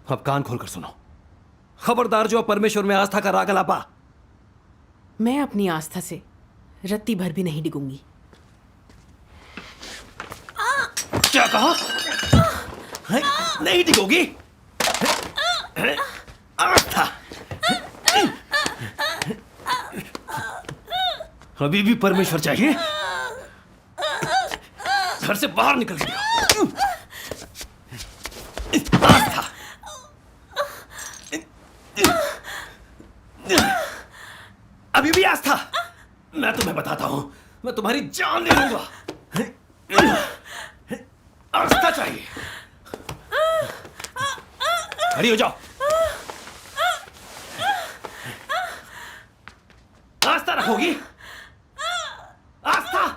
अब कान खोलकर सुनो, खबरदार जो परमेश्वर में आस्था का राग अलापा। मैं अपनी आस्था से रत्ती भर भी नहीं डिगूंगी। क्या कहा? नहीं डिगोगी? आस्था अभी भी परमेश्वर चाहिए? घर से बाहर निकल गया। आस्था अभी भी आस्था? मैं तुम्हें बताता हूं, मैं तुम्हारी जान ले लूंगा। आस्था चाहिए। खड़ी हो जाओ। आस्था रखोगी? आस्था?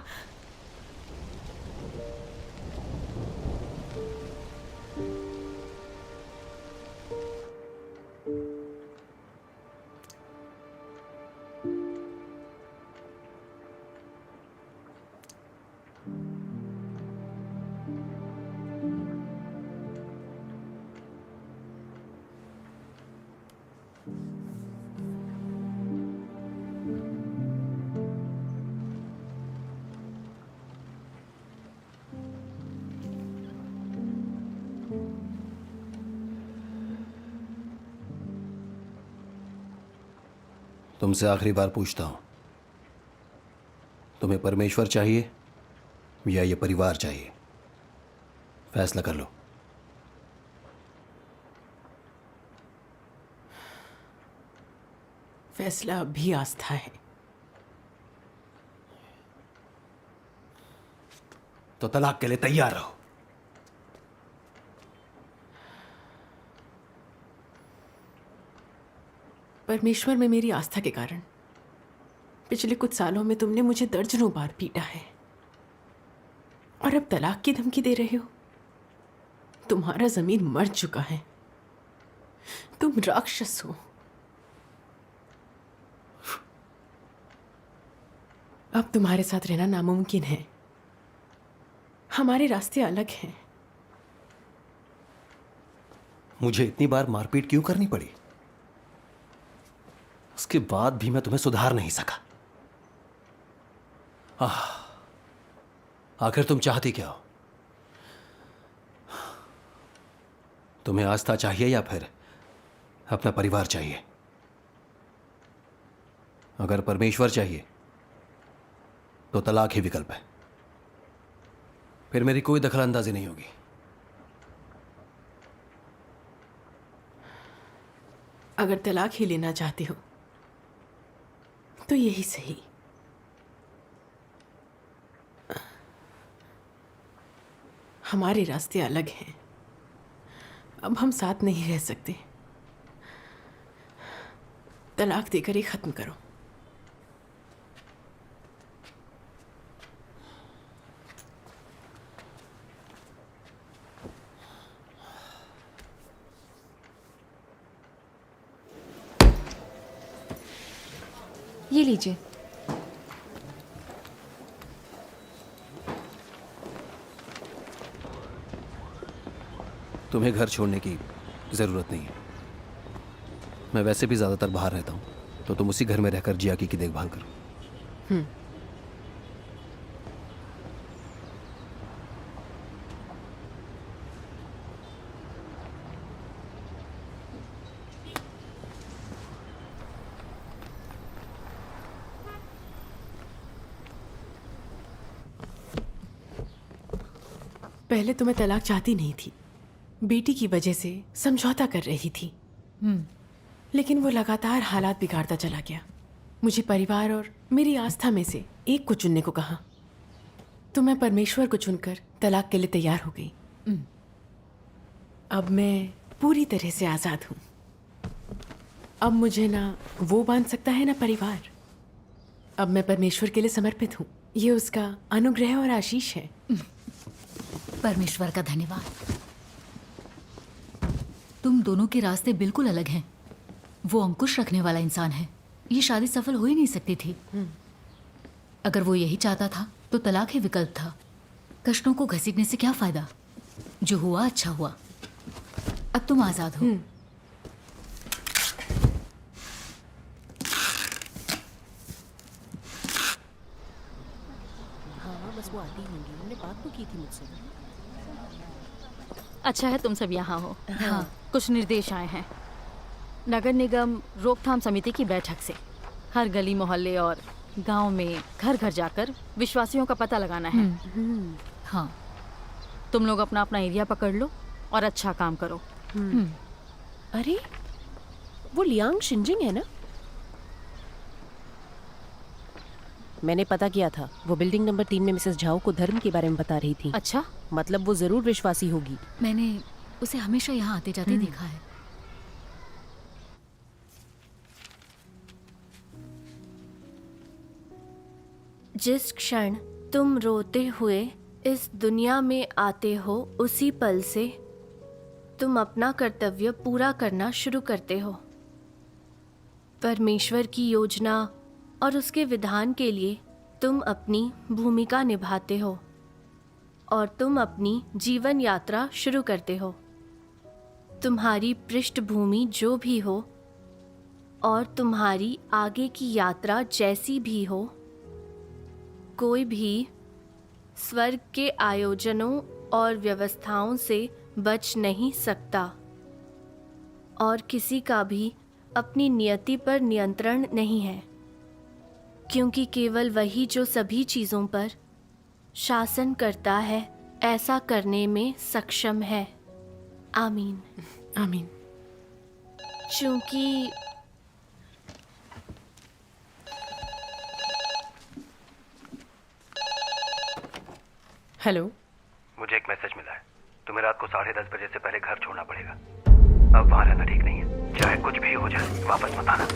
तुमसे आखिरी बार पूछता हूं, तुम्हें परमेश्वर चाहिए या ये परिवार चाहिए? फैसला कर लो। फैसला अब भी आस्था है। तो तलाक के लिए तैयार रहो। परमेश्वर में मेरी आस्था के कारण पिछले कुछ सालों में तुमने मुझे दर्जनों बार पीटा है और अब तलाक की धमकी दे रहे हो? तुम्हारा जमीन मर चुका है। तुम राक्षस हो। अब तुम्हारे साथ रहना नामुमकिन है। हमारे रास्ते अलग हैं। मुझे इतनी बार मारपीट क्यों करनी पड़ी? उसके बाद भी मैं तुम्हें सुधार नहीं सका। आखिर तुम चाहती क्या हो? तुम्हें आस्था चाहिए या फिर अपना परिवार चाहिए? अगर परमेश्वर चाहिए तो तलाक ही विकल्प है। फिर मेरी कोई दखलंदाजी नहीं होगी। अगर तलाक ही लेना चाहते हो तो यही सही। हमारे रास्ते अलग हैं। अब हम साथ नहीं रह सकते। तलाक देकर ही खत्म करो। ये लीजिए। तुम्हें घर छोड़ने की ज़रूरत नहीं है। मैं वैसे भी ज़्यादातर बाहर रहता हूँ, तो तुम उसी घर में रहकर जियाकी की देखभाल करो। पहले तो मैं तलाक चाहती नहीं थी। बेटी की वजह से समझौता कर रही थी। लेकिन वो लगातार हालात बिगाड़ता चला गया। मुझे परिवार और मेरी आस्था में से एक को चुनने को कहा, तो मैं परमेश्वर को चुनकर तलाक के लिए तैयार हो गई। अब मैं पूरी तरह से आज़ाद हूँ। अब मुझे ना वो बांध सकता है ना परिवार। अब मैं परमेश्वर के लिए समर्पित हूँ। ये उसका अनुग्रह और आशीष है। परमेश्वर का धन्यवाद। तुम दोनों के रास्ते बिल्कुल अलग हैं। वो अंकुश रखने वाला इंसान है। ये शादी सफल हो ही नहीं सकती थी। अगर वो यही चाहता था तो तलाक ही विकल्प था। कष्टों को घसीटने से क्या फायदा? जो हुआ अच्छा हुआ। अब तुम आजाद हो। हाँ बस वो आती होंगी। उन्होंने बात तो की थी मुझसे। अच्छा है तुम सब यहाँ हो। हाँ। कुछ निर्देश आए हैं नगर निगम रोकथाम समिति की बैठक से। हर गली मोहल्ले और गांव में घर घर जाकर विश्वासियों का पता लगाना है। हाँ, तुम लोग अपना अपना एरिया पकड़ लो और अच्छा काम करो। अरे वो लियांग शिंजिंग है ना? मैंने पता किया था। वो बिल्डिंग नंबर 3 में मिसेस झाओ को धर्म के बारे में बता रही थी। अच्छा, मतलब वो जरूर विश्वासी होगी। मैंने उसे हमेशा यहाँ आते जाते देखा है। जिस क्षण तुम रोते हुए इस दुनिया में आते हो, उसी पल से तुम अपना कर्तव्य पूरा करना शुरू करते हो। परमेश्वर की योजना और उसके विधान के लिए तुम अपनी भूमिका निभाते हो और तुम अपनी जीवन यात्रा शुरू करते हो। तुम्हारी पृष्ठभूमि जो भी हो और तुम्हारी आगे की यात्रा जैसी भी हो, कोई भी स्वर्ग के आयोजनों और व्यवस्थाओं से बच नहीं सकता और किसी का भी अपनी नियति पर नियंत्रण नहीं है, क्योंकि केवल वही जो सभी चीज़ों पर शासन करता है ऐसा करने में सक्षम है। आमीन। आमीन। चूंकि हेलो, मुझे एक मैसेज मिला है। तुम्हें रात को 10:30 बजे से पहले घर छोड़ना पड़ेगा। अब वहां रहना ठीक नहीं है। चाहे कुछ भी हो जाए, वापस मत आना।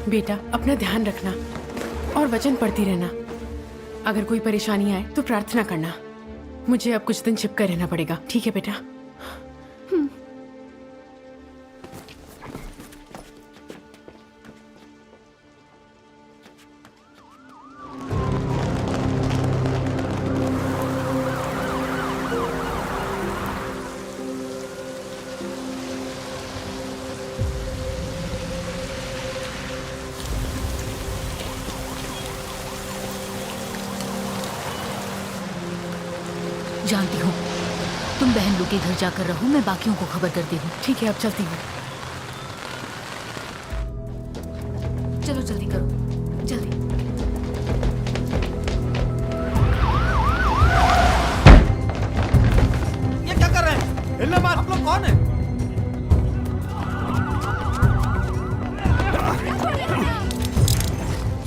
बेटा अपना ध्यान रखना और वचन पढ़ती रहना। अगर कोई परेशानी आए तो प्रार्थना करना। मुझे अब कुछ दिन छिपकर रहना पड़ेगा, ठीक है बेटा? जानती हूँ, तुम बहन लोग के घर जाकर रहो, मैं बाकियों को खबर करती हूँ। ठीक है, अब चलती हूँ। चलो जल्दी करो, जल्दी। ये क्या कर रहे हैं? हिलने मत। आप लोग कौन है?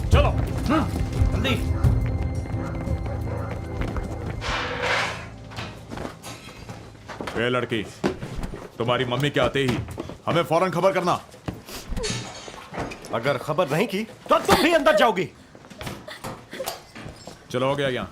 चलो जल्दी। ये लड़की, तुम्हारी मम्मी के आते ही हमें फौरन खबर करना। अगर खबर नहीं की तो तुम भी अंदर जाओगी। चलो हो गया यहाँ।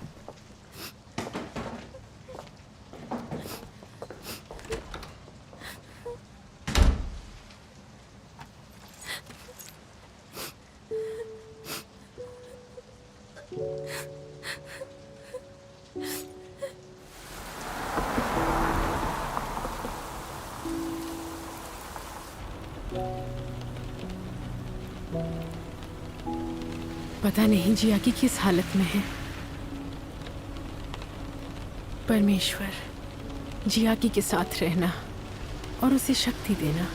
पता नहीं जियाकी किस हालत में है। परमेश्वर, जियाकी के साथ रहना और उसे शक्ति देना।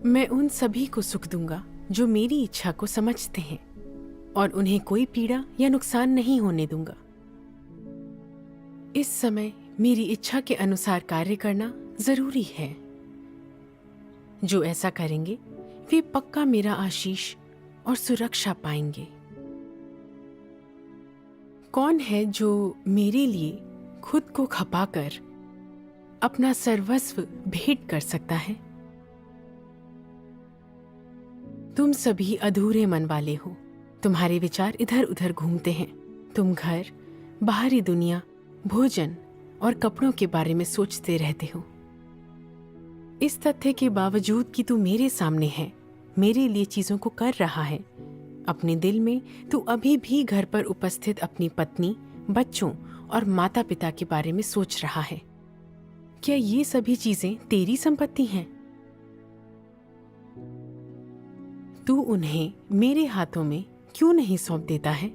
मैं उन सभी को सुख दूंगा जो मेरी इच्छा को समझते हैं और उन्हें कोई पीड़ा या नुकसान नहीं होने दूंगा। इस समय मेरी इच्छा के अनुसार कार्य करना जरूरी है। जो ऐसा करेंगे वे पक्का मेरा आशीष और सुरक्षा पाएंगे। कौन है जो मेरे लिए खुद को खपाकर अपना सर्वस्व भेंट कर सकता है? तुम सभी अधूरे मन वाले हो। तुम्हारे विचार इधर उधर घूमते हैं। तुम घर, बाहरी दुनिया, भोजन और कपड़ों के बारे में सोचते रहते हो। इस तथ्य के बावजूद कि तू मेरे सामने है, मेरे लिए चीजों को कर रहा है, अपने दिल में तू अभी भी घर पर उपस्थित अपनी पत्नी, बच्चों और माता पिता के बारे में सोच रहा है। क्या ये सभी चीजें तेरी संपत्ति हैं? तू उन्हें मेरे हाथों में क्यों नहीं सौंप देता है?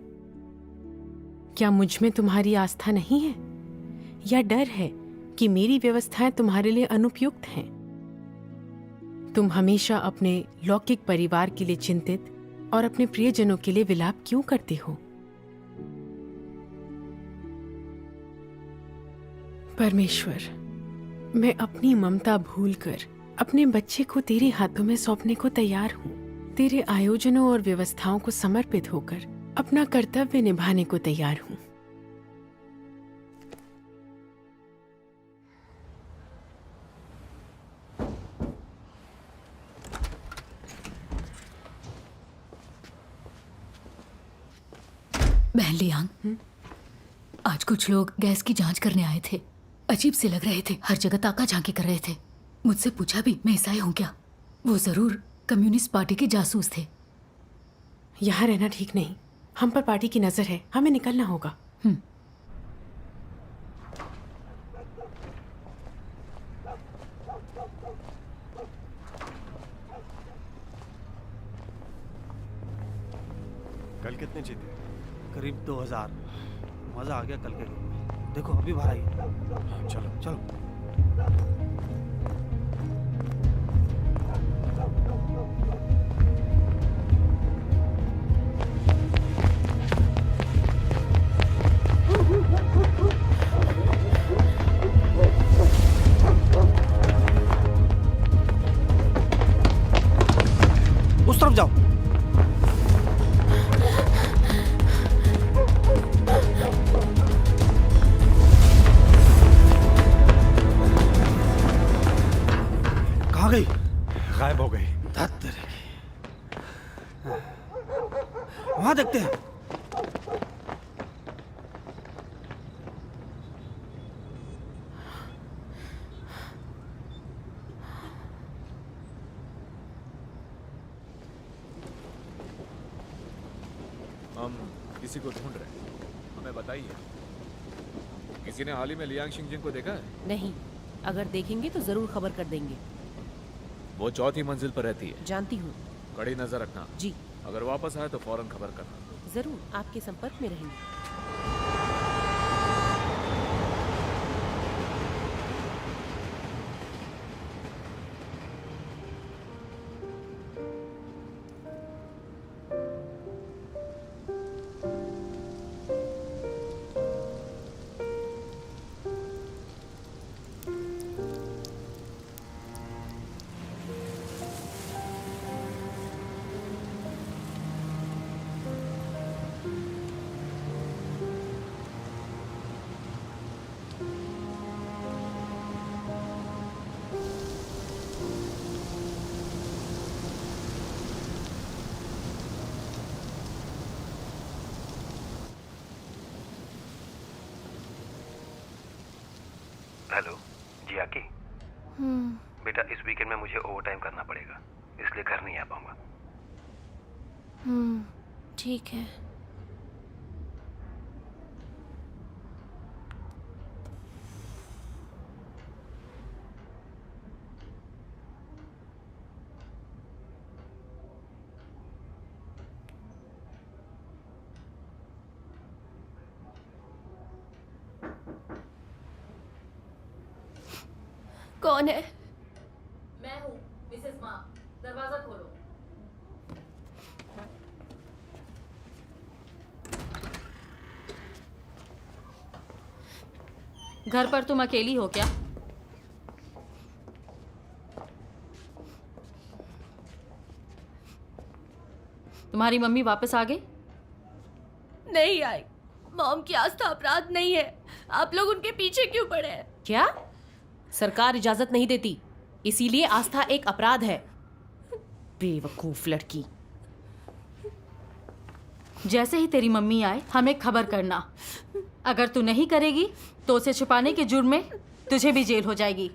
क्या मुझ में तुम्हारी आस्था नहीं है या डर है कि मेरी व्यवस्थाएं तुम्हारे लिए अनुपयुक्त हैं? तुम हमेशा अपने लौकिक परिवार के लिए चिंतित और अपने प्रियजनों के लिए विलाप क्यों करते हो? परमेश्वर, मैं अपनी ममता भूलकर अपने बच्चे को तेरे हाथों में सौंपने को तैयार हूँ। तेरे आयोजनों और व्यवस्थाओं को समर्पित होकर अपना कर्तव्य निभाने को तैयार हूँ। बहन लियांग, आज कुछ लोग गैस की जांच करने आए थे। अजीब से लग रहे थे, हर जगह ताका झांकी कर रहे थे। मुझसे पूछा भी मैं ईसाई हूं क्या। वो जरूर कम्युनिस्ट पार्टी के जासूस थे। यहाँ रहना ठीक नहीं। हम पर पार्टी की नजर है, हमें निकलना होगा। कल कितने जीते? करीब 2000। मजा आ गया कल के गेम में। देखो अभी बाहर आई। चलो चलो। उस तरफ जाओ। गायब हो गई। वहां देखते हैं। हम किसी को ढूंढ रहे हैं, हमें बताइए। किसी ने हाल ही में लियांग शिंगजिंग को देखा है? नहीं, अगर देखेंगे तो जरूर खबर कर देंगे। वो चौथी मंजिल पर रहती है। जानती हूँ। कड़ी नजर रखना। जी। अगर वापस आए तो फौरन खबर करना। जरूर आपके संपर्क में रहेंगे। हेलो जी आकी। बेटा इस वीकेंड में मुझे ओवर टाइम करना पड़ेगा, इसलिए घर नहीं आ पाऊंगा। ठीक है। कौन है? मैं हूँ मिसेस माँ, दरवाजा खोलो। घर पर तुम अकेली हो क्या? तुम्हारी मम्मी वापस आ गई? नहीं आई। मॉम की आस्था अपराध नहीं है, आप लोग उनके पीछे क्यों पड़े हैं? क्या? सरकार इजाजत नहीं देती, इसीलिए आस्था एक अपराध है। बेवकूफ लड़की। जैसे ही तेरी मम्मी आए हमें खबर करना। अगर तू नहीं करेगी तो उसे छुपाने के जुर्म में तुझे भी जेल हो जाएगी।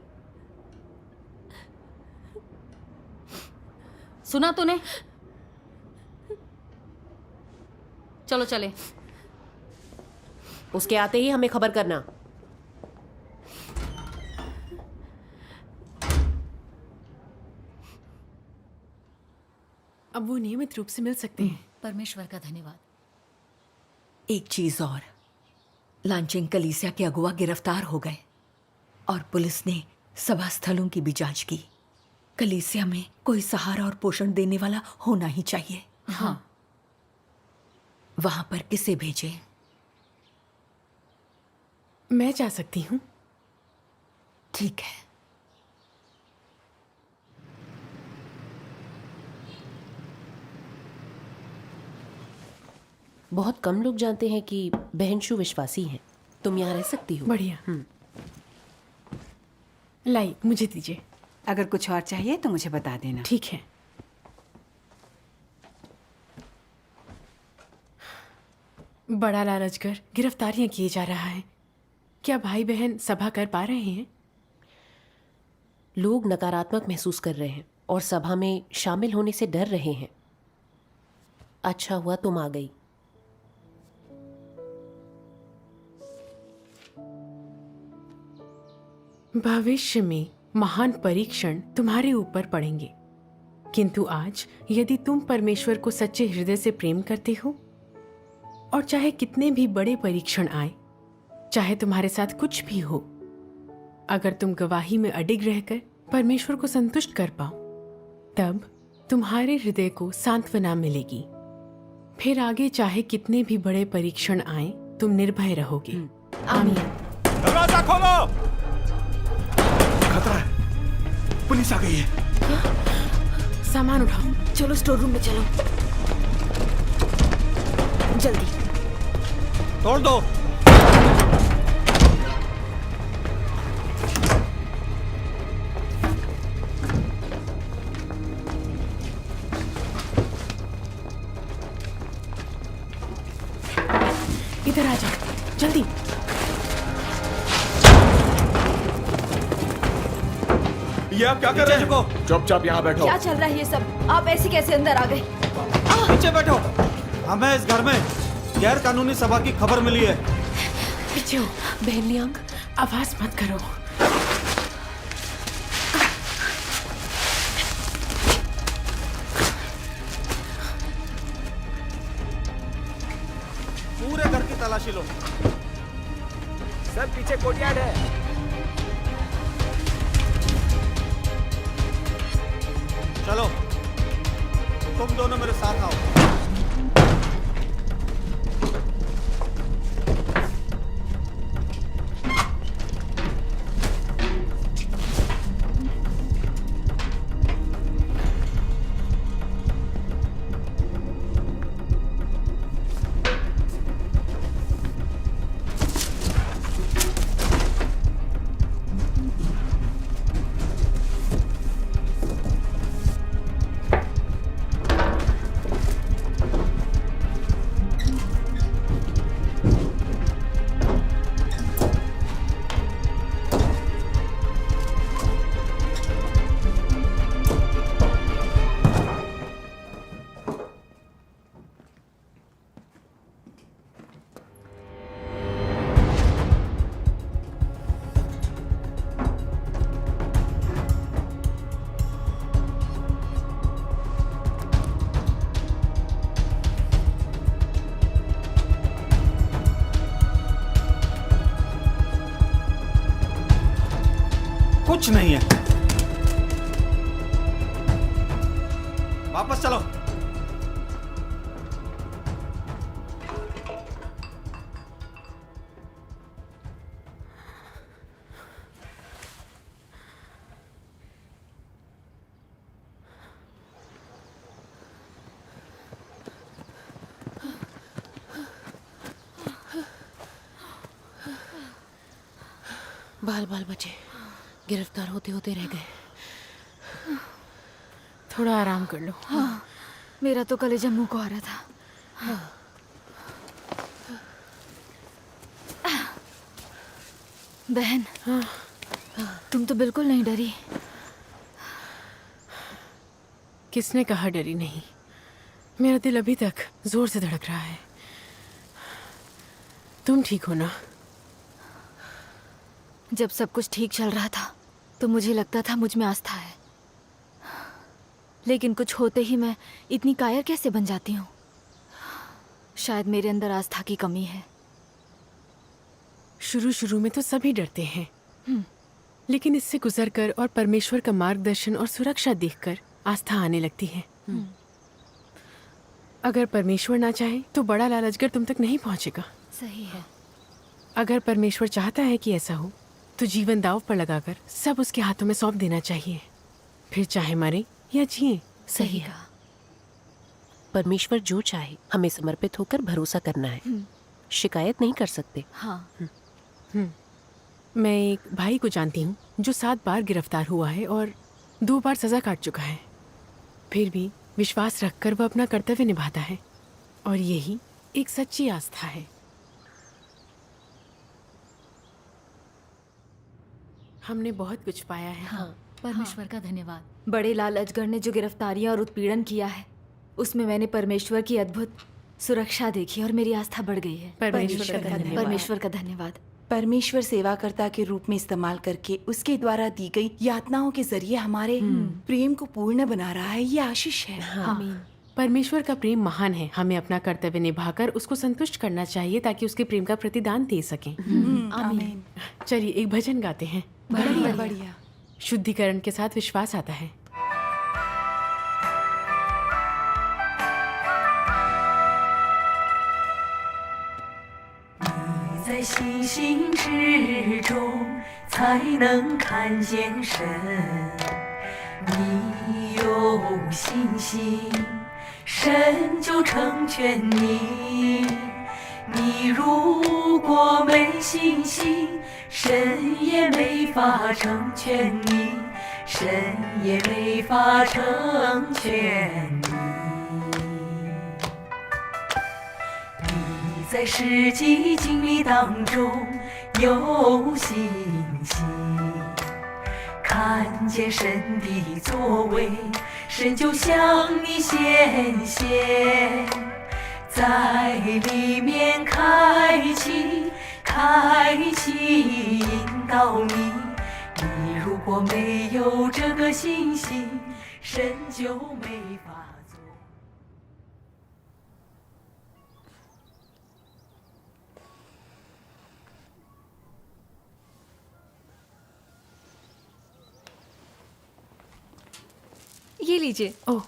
सुना तूने? चलो चले। उसके आते ही हमें खबर करना। अब वो नियमित रूप से मिल सकते हैं। परमेश्वर का धन्यवाद। एक चीज और, लांचिंग कलीसिया के अगुआ गिरफ्तार हो गए और पुलिस ने सभा स्थलों की भी जांच की। कलीसिया में कोई सहारा और पोषण देने वाला होना ही चाहिए। हाँ। वहां पर किसे भेजें? मैं जा सकती हूँ। ठीक है। बहुत कम लोग जानते हैं कि बहनशु विश्वासी हैं। तुम यहाँ रह सकती हो। बढ़िया। लाई, मुझे दीजिए। अगर कुछ और चाहिए तो मुझे बता देना। ठीक है। बड़ा लालचगर गिरफ्तारियां किए जा रहा है। क्या भाई बहन सभा कर पा रहे हैं? लोग नकारात्मक महसूस कर रहे हैं और सभा में शामिल होने से डर रहे हैं। अच्छा हुआ तुम आ गई। भविष्य में महान परीक्षण तुम्हारे ऊपर पड़ेंगे, किंतु आज यदि तुम परमेश्वर को सच्चे हृदय से प्रेम करते हो और चाहे कितने भी बड़े परीक्षण आए, चाहे तुम्हारे साथ कुछ भी हो, अगर तुम गवाही में अडिग रहकर परमेश्वर को संतुष्ट कर पाओ, तब तुम्हारे हृदय को सांत्वना मिलेगी। फिर आगे चाहे कितने भी बड़े परीक्षण आए, तुम निर्भय रहोगे। आमीन। दरवाजा खोलो। खतरा है, पुलिस आ गई है। क्या? सामान उठाओ। चलो स्टोर रूम में चलो, जल्दी। तोड़ दो। इधर आ जाओ जल्दी। ये आप क्या कर रहे हैं? चुपचाप यहाँ बैठो। क्या चल रहा है ये सब? आप ऐसे कैसे अंदर आ गए? नीचे बैठो। हमें इस घर में गैर कानूनी सभा की खबर मिली है। पीछे हो। बहन लियांग, आवाज मत करो। पूरे घर की तलाशी लो। सर पीछे कोर्टयार्ड है। चलो तुम दोनों मेरे साथ आओ। कुछ नहीं है। वापस चलो। बाल बाल बचे, गिरफ्तार होते होते रह गए। थोड़ा आराम कर लो। हाँ, मेरा तो कलेजा मुंह को आ रहा था। बहन, तुम तो बिल्कुल नहीं डरी। किसने कहा डरी नहीं? मेरा दिल अभी तक जोर से धड़क रहा है। तुम ठीक हो ना? जब सब कुछ ठीक चल रहा था तो मुझे लगता था मुझ में आस्था है, लेकिन कुछ होते ही मैं इतनी कायर कैसे बन जाती हूँ? शायद मेरे अंदर आस्था की कमी है। शुरू शुरू में तो सभी डरते हैं, लेकिन इससे गुजरकर और परमेश्वर का मार्गदर्शन और सुरक्षा देखकर आस्था आने लगती है। अगर परमेश्वर ना चाहे तो बड़ा लालचगर तुम तक नहीं पहुंचेगा। सही है। अगर परमेश्वर चाहता है कि ऐसा हो तो जीवन दांव पर लगाकर सब उसके हाथों में सौंप देना चाहिए, फिर चाहे मरे या जिए। सही है। परमेश्वर जो चाहे हमें समर्पित होकर भरोसा करना है, शिकायत नहीं कर सकते। हाँ। मैं एक भाई को जानती हूँ जो 7 बार गिरफ्तार हुआ है और 2 बार सजा काट चुका है, फिर भी विश्वास रखकर वह अपना कर्तव्य निभाता है, और यही एक सच्ची आस्था है। हमने बहुत कुछ पाया है। हाँ, परमेश्वर का धन्यवाद। बड़े लाल अजगर ने जो गिरफ्तारियां और उत्पीड़न किया है, उसमें मैंने परमेश्वर की अद्भुत सुरक्षा देखी और मेरी आस्था बढ़ गई है। परमेश्वर का धन्यवाद। परमेश्वर का धन्यवाद। परमेश्वर सेवाकर्ता के रूप में इस्तेमाल करके उसके द्वारा दी गई यातनाओं के जरिए हमारे प्रेम को पूर्ण बना रहा है। ये आशीष है। आमीन। परमेश्वर का प्रेम महान है। हमें अपना कर्तव्य निभाकर उसको संतुष्ट करना चाहिए ताकि उसके प्रेम का प्रतिदान दे सकें। आमीन। चलिए एक भजन गाते हैं। बढ़िया बढ़िया। शुद्धिकरण के साथ विश्वास आता है। 在星星之中才能看见神。你有信心，神就成全你。你如果没信心，神也没法成全你，神也没法成全你。在世纪经历当中有信心，看见神的作为，神就向你显现，在里面开启引导你。你如果没有这个信心，神就没法做。ये लीजिए। ओह,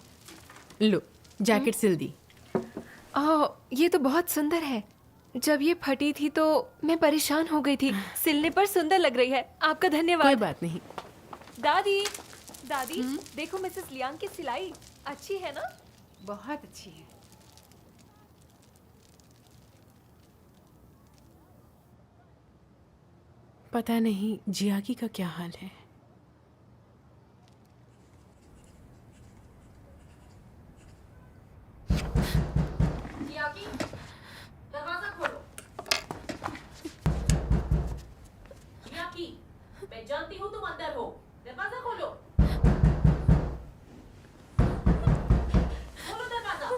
लो जैकेट सिल दी। ओह, ये तो बहुत सुंदर है। जब ये फटी थी तो मैं परेशान हो गई थी। सिलने पर सुंदर लग रही है। आपका धन्यवाद। कोई बात नहीं। दादी, दादी, देखो मिसेस लियांग की सिलाई अच्छी है ना? बहुत अच्छी है। पता नहीं जियाकी का क्या हाल है। दरवाजा खोलो। जियाकी, मैं जानती हूँ तुम अंदर हो। दरवाजा खोलो। खोलो दरवाजा।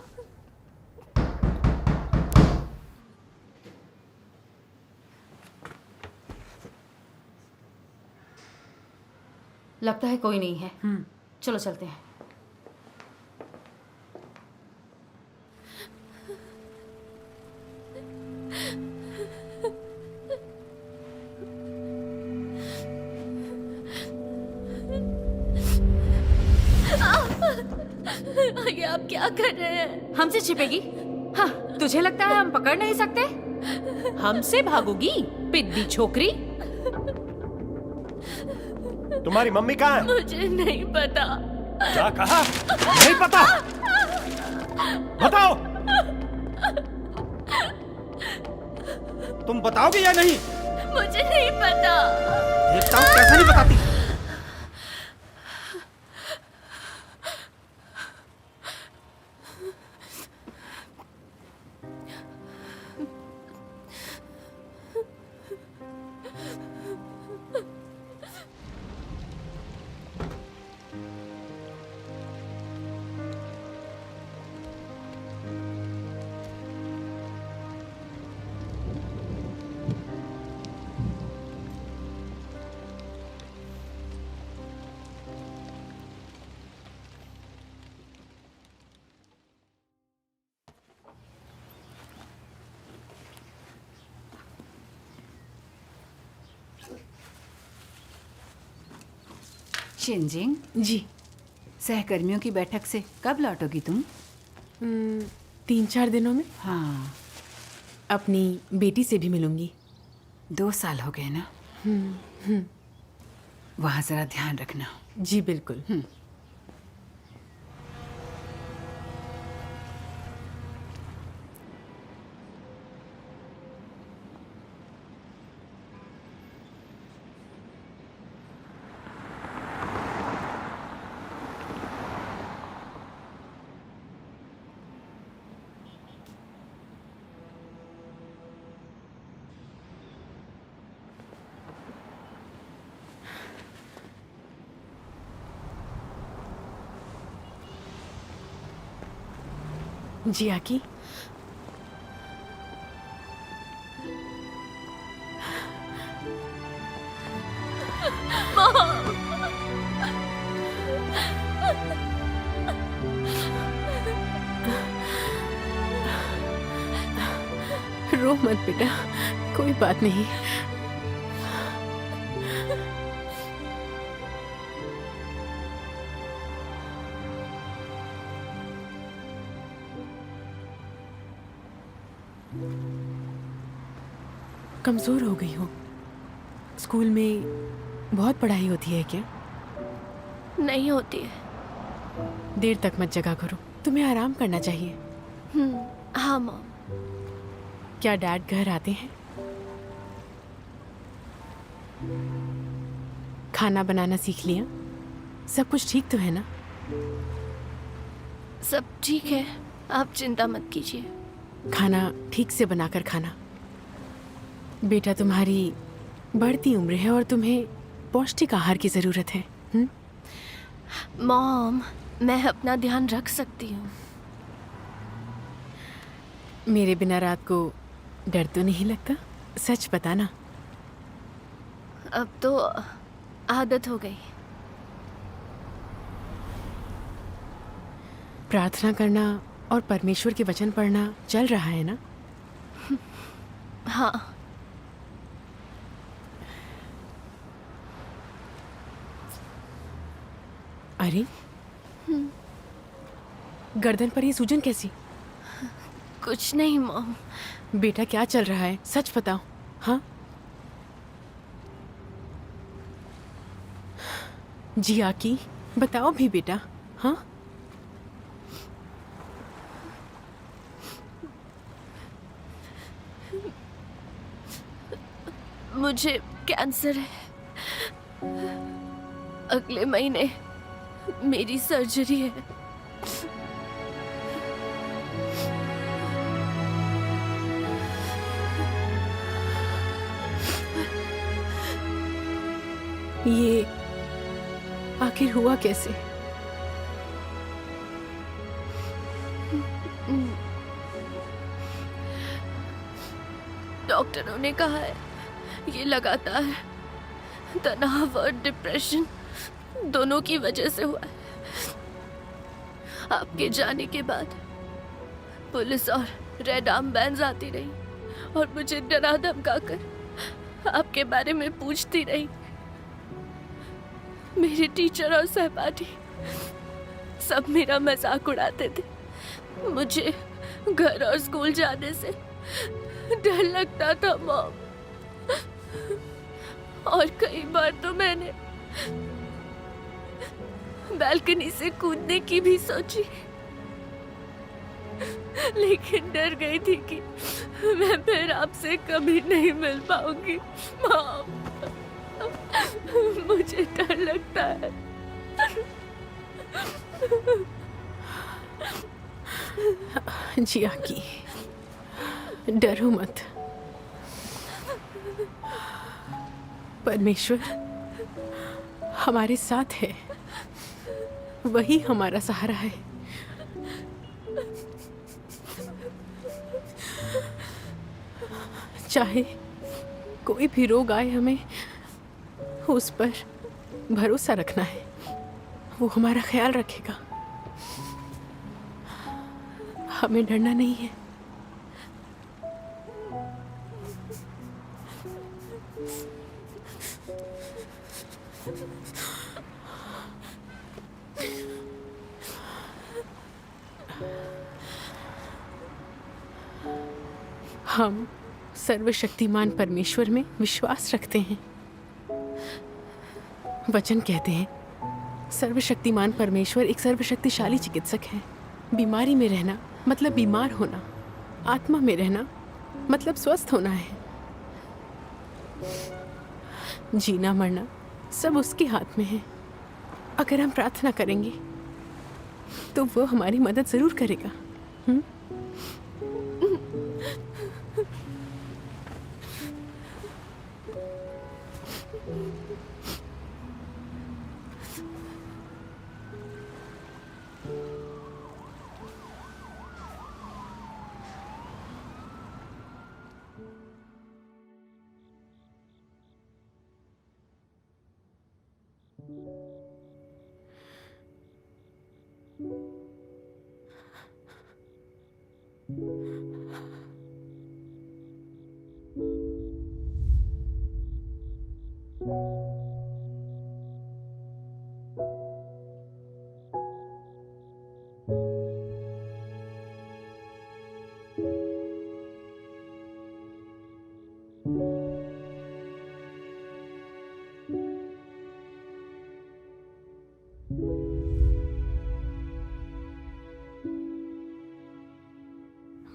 लगता है कोई नहीं है। चलो चलते हैं। ये आप क्या कर रहे हैं? हमसे छिपेगी? हाँ, तुझे लगता है हम पकड़ नहीं सकते? हमसे भागोगी पिद्दी छोकरी? तुम्हारी मम्मी कहाँ है? मुझे नहीं पता। क्या कहा? नहीं पता? बताओ। तुम बताओगे या नहीं? मुझे नहीं पता। देखता हूँ कैसे नहीं बताती। शिनजिंग जी। सहकर्मियों की बैठक से कब लौटोगी तुम? 3-4 दिनों में। हाँ, अपनी बेटी से भी मिलूंगी। 2 साल हो गए ना? वहाँ जरा ध्यान रखना। जी बिल्कुल। जियाकी, रो मत बेटा, कोई बात नहीं। कमजोर हो गई हो। स्कूल में बहुत पढ़ाई होती है क्या? नहीं होती है। देर तक मत जगा करो, तुम्हें आराम करना चाहिए। हाँ मॉम। क्या डैड घर आते हैं? खाना बनाना सीख लिया? सब कुछ ठीक तो है ना? सब ठीक है, आप चिंता मत कीजिए। खाना ठीक से बनाकर खाना। बेटा, तुम्हारी बढ़ती उम्र है और तुम्हें पौष्टिक आहार की जरूरत है। मॉम, मैं अपना ध्यान रख सकती हूँ। मेरे बिना रात को डर तो नहीं लगता? सच बताना। अब तो आदत हो गई। प्रार्थना करना और परमेश्वर के वचन पढ़ना चल रहा है ना? हाँ। अरे, गर्दन पर ये सूजन कैसी? कुछ नहीं मॉम। बेटा, क्या चल रहा है? सच बताओ। हाँ जी आकी, बताओ भी बेटा। हाँ, मुझे कैंसर है। अगले महीने मेरी सर्जरी है। ये आखिर हुआ कैसे? डॉक्टरों ने कहा है ये लगातार तनाव और डिप्रेशन दोनों की वजह से हुआ है। आपके जाने के बाद पुलिस और रेड आर्म बैंड्स आती रही और मुझे डरा धमका कर आपके बारे में पूछती रही। मेरे टीचर और सहपाठी सब मेरा मजाक उड़ाते थे। मुझे घर और स्कूल जाने से डर लगता था मॉम, और कई बार तो मैंने बालकनी से कूदने की भी सोची, लेकिन डर गई थी कि मैं फिर आपसे कभी नहीं मिल पाऊंगी मॉम। मुझे डर लगता है। जी आकी, डरो मत। परमेश्वर हमारे साथ है, वही हमारा सहारा है। चाहे कोई भी रोग आए, हमें उस पर भरोसा रखना है। वो हमारा ख्याल रखेगा। हमें डरना नहीं है। हम सर्वशक्तिमान परमेश्वर में विश्वास रखते हैं। वचन कहते हैं, सर्वशक्तिमान परमेश्वर एक सर्वशक्तिशाली चिकित्सक है। बीमारी में रहना मतलब बीमार होना, आत्मा में रहना मतलब स्वस्थ होना है। जीना मरना सब उसके हाथ में है। अगर हम प्रार्थना करेंगे तो वो हमारी मदद जरूर करेगा।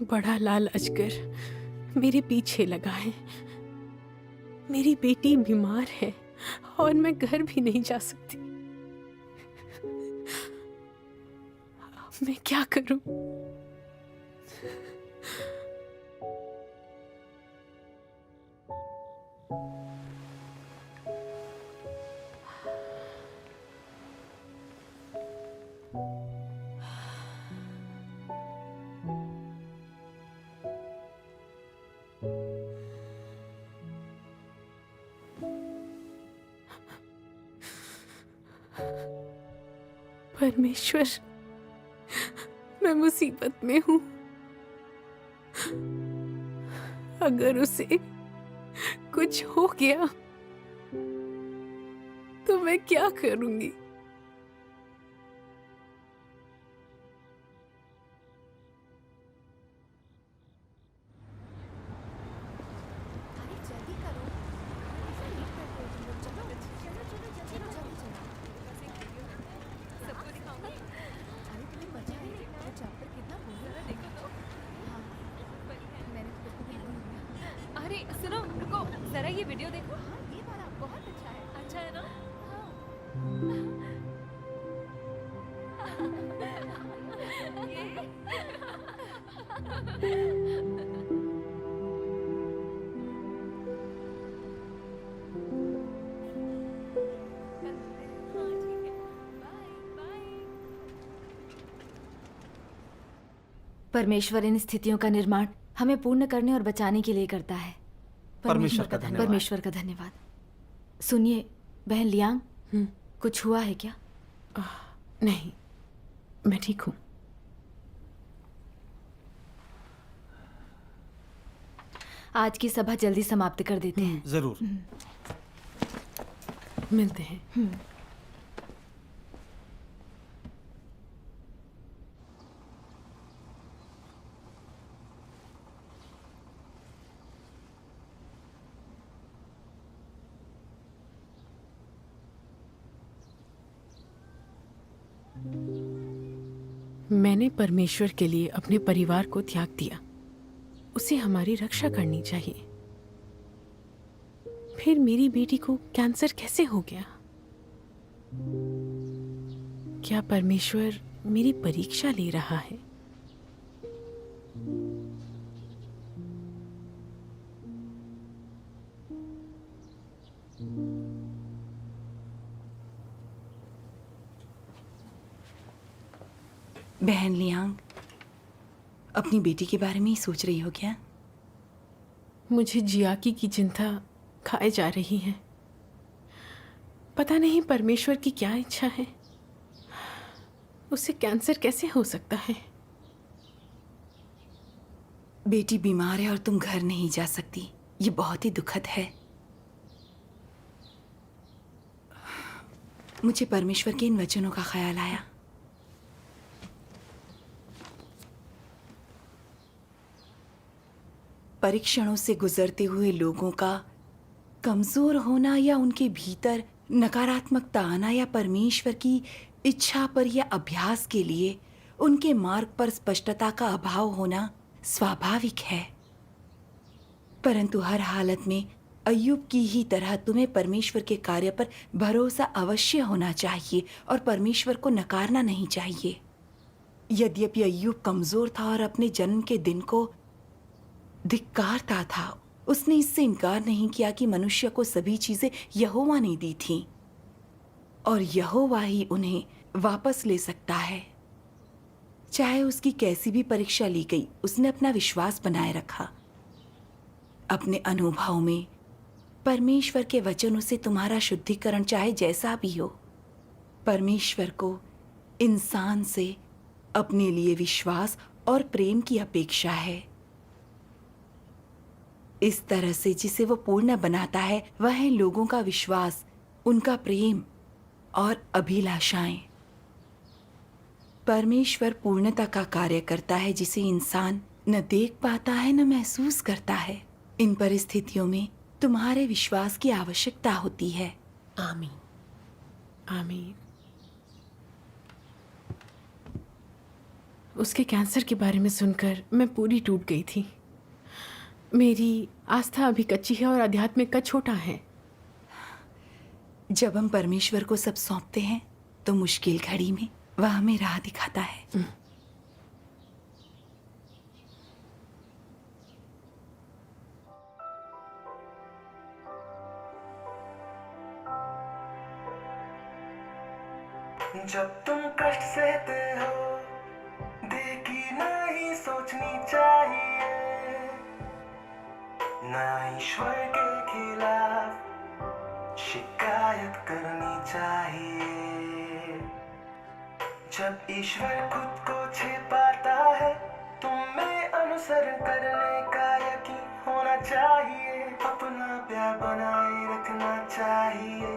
बड़ा लाल अजगर मेरे पीछे लगा है। मेरी बेटी बीमार है और मैं घर भी नहीं जा सकती। मैं क्या करूं? परमेश्वर, मैं मुसीबत में हूँ। अगर उसे कुछ हो गया तो मैं क्या करूंगी? अरे सुनो, रुको जरा, ये वीडियो देखो। हाँ, ये वाला बहुत अच्छा है। अच्छा है ना? परमेश्वर इन स्थितियों का निर्माण हमें पूर्ण करने और बचाने के लिए करता है। परमेश्वर का धन्यवाद। परमेश्वर का धन्यवाद। सुनिए बहन लियांग, कुछ हुआ है क्या? नहीं, मैं ठीक हूँ। आज की सभा जल्दी समाप्त कर देते हैं। जरूर। मिलते हैं। मैंने परमेश्वर के लिए अपने परिवार को त्याग दिया। उसे हमारी रक्षा करनी चाहिए। फिर मेरी बेटी को कैंसर कैसे हो गया? क्या परमेश्वर मेरी परीक्षा ले रहा है? बहन लियांग, अपनी बेटी के बारे में ही सोच रही हो क्या? मुझे जियाकी की चिंता खाए जा रही है। पता नहीं परमेश्वर की क्या इच्छा है। उसे कैंसर कैसे हो सकता है? बेटी बीमार है और तुम घर नहीं जा सकती। ये बहुत ही दुखद है। मुझे परमेश्वर के इन वचनों का ख्याल आया। परीक्षणों से गुजरते हुए लोगों का कमजोर होना या उनके भीतर नकारात्मकता आना या परमेश्वर की इच्छा पर या अभ्यास के लिए उनके मार्ग पर स्पष्टता का अभाव होना स्वाभाविक है। परंतु हर हालत में अय्यूब की ही तरह तुम्हें परमेश्वर के कार्य पर भरोसा अवश्य होना चाहिए और परमेश्वर को नकारना नहीं चाहिए। यद्यपि अय्यूब कमजोर था और अपने जन्म के दिन को धिक्कारता था, उसने इससे इनकार नहीं किया कि मनुष्य को सभी चीजें यहोवा ने दी थीं और यहोवा ही उन्हें वापस ले सकता है। चाहे उसकी कैसी भी परीक्षा ली गई, उसने अपना विश्वास बनाए रखा। अपने अनुभव में परमेश्वर के वचनों से तुम्हारा शुद्धिकरण चाहे जैसा भी हो, परमेश्वर को इंसान से अपने लिए विश्वास और प्रेम की अपेक्षा है। इस तरह से जिसे वो पूर्ण बनाता है वह है लोगों का विश्वास, उनका प्रेम और अभिलाषाएं। परमेश्वर पूर्णता का कार्य करता है जिसे इंसान न देख पाता है न महसूस करता है। इन परिस्थितियों में तुम्हारे विश्वास की आवश्यकता होती है। आमीन। आमीन। उसके कैंसर के बारे में सुनकर मैं पूरी टूट गई थी। मेरी आस्था अभी कच्ची है और आध्यात्मिक का छोटा है। जब हम परमेश्वर को सब सौंपते हैं तो मुश्किल घड़ी में वह हमें राह दिखाता है। जब तुम कष्ट सहते हो देखी नहीं सोचनी चाहिए, ना ईश्वर के खिलाफ शिकायत करनी चाहिए। जब ईश्वर खुद को छिपाता है तुम में अनुसरण करने का यकीन होना चाहिए। अपना प्यार बनाए रखना चाहिए,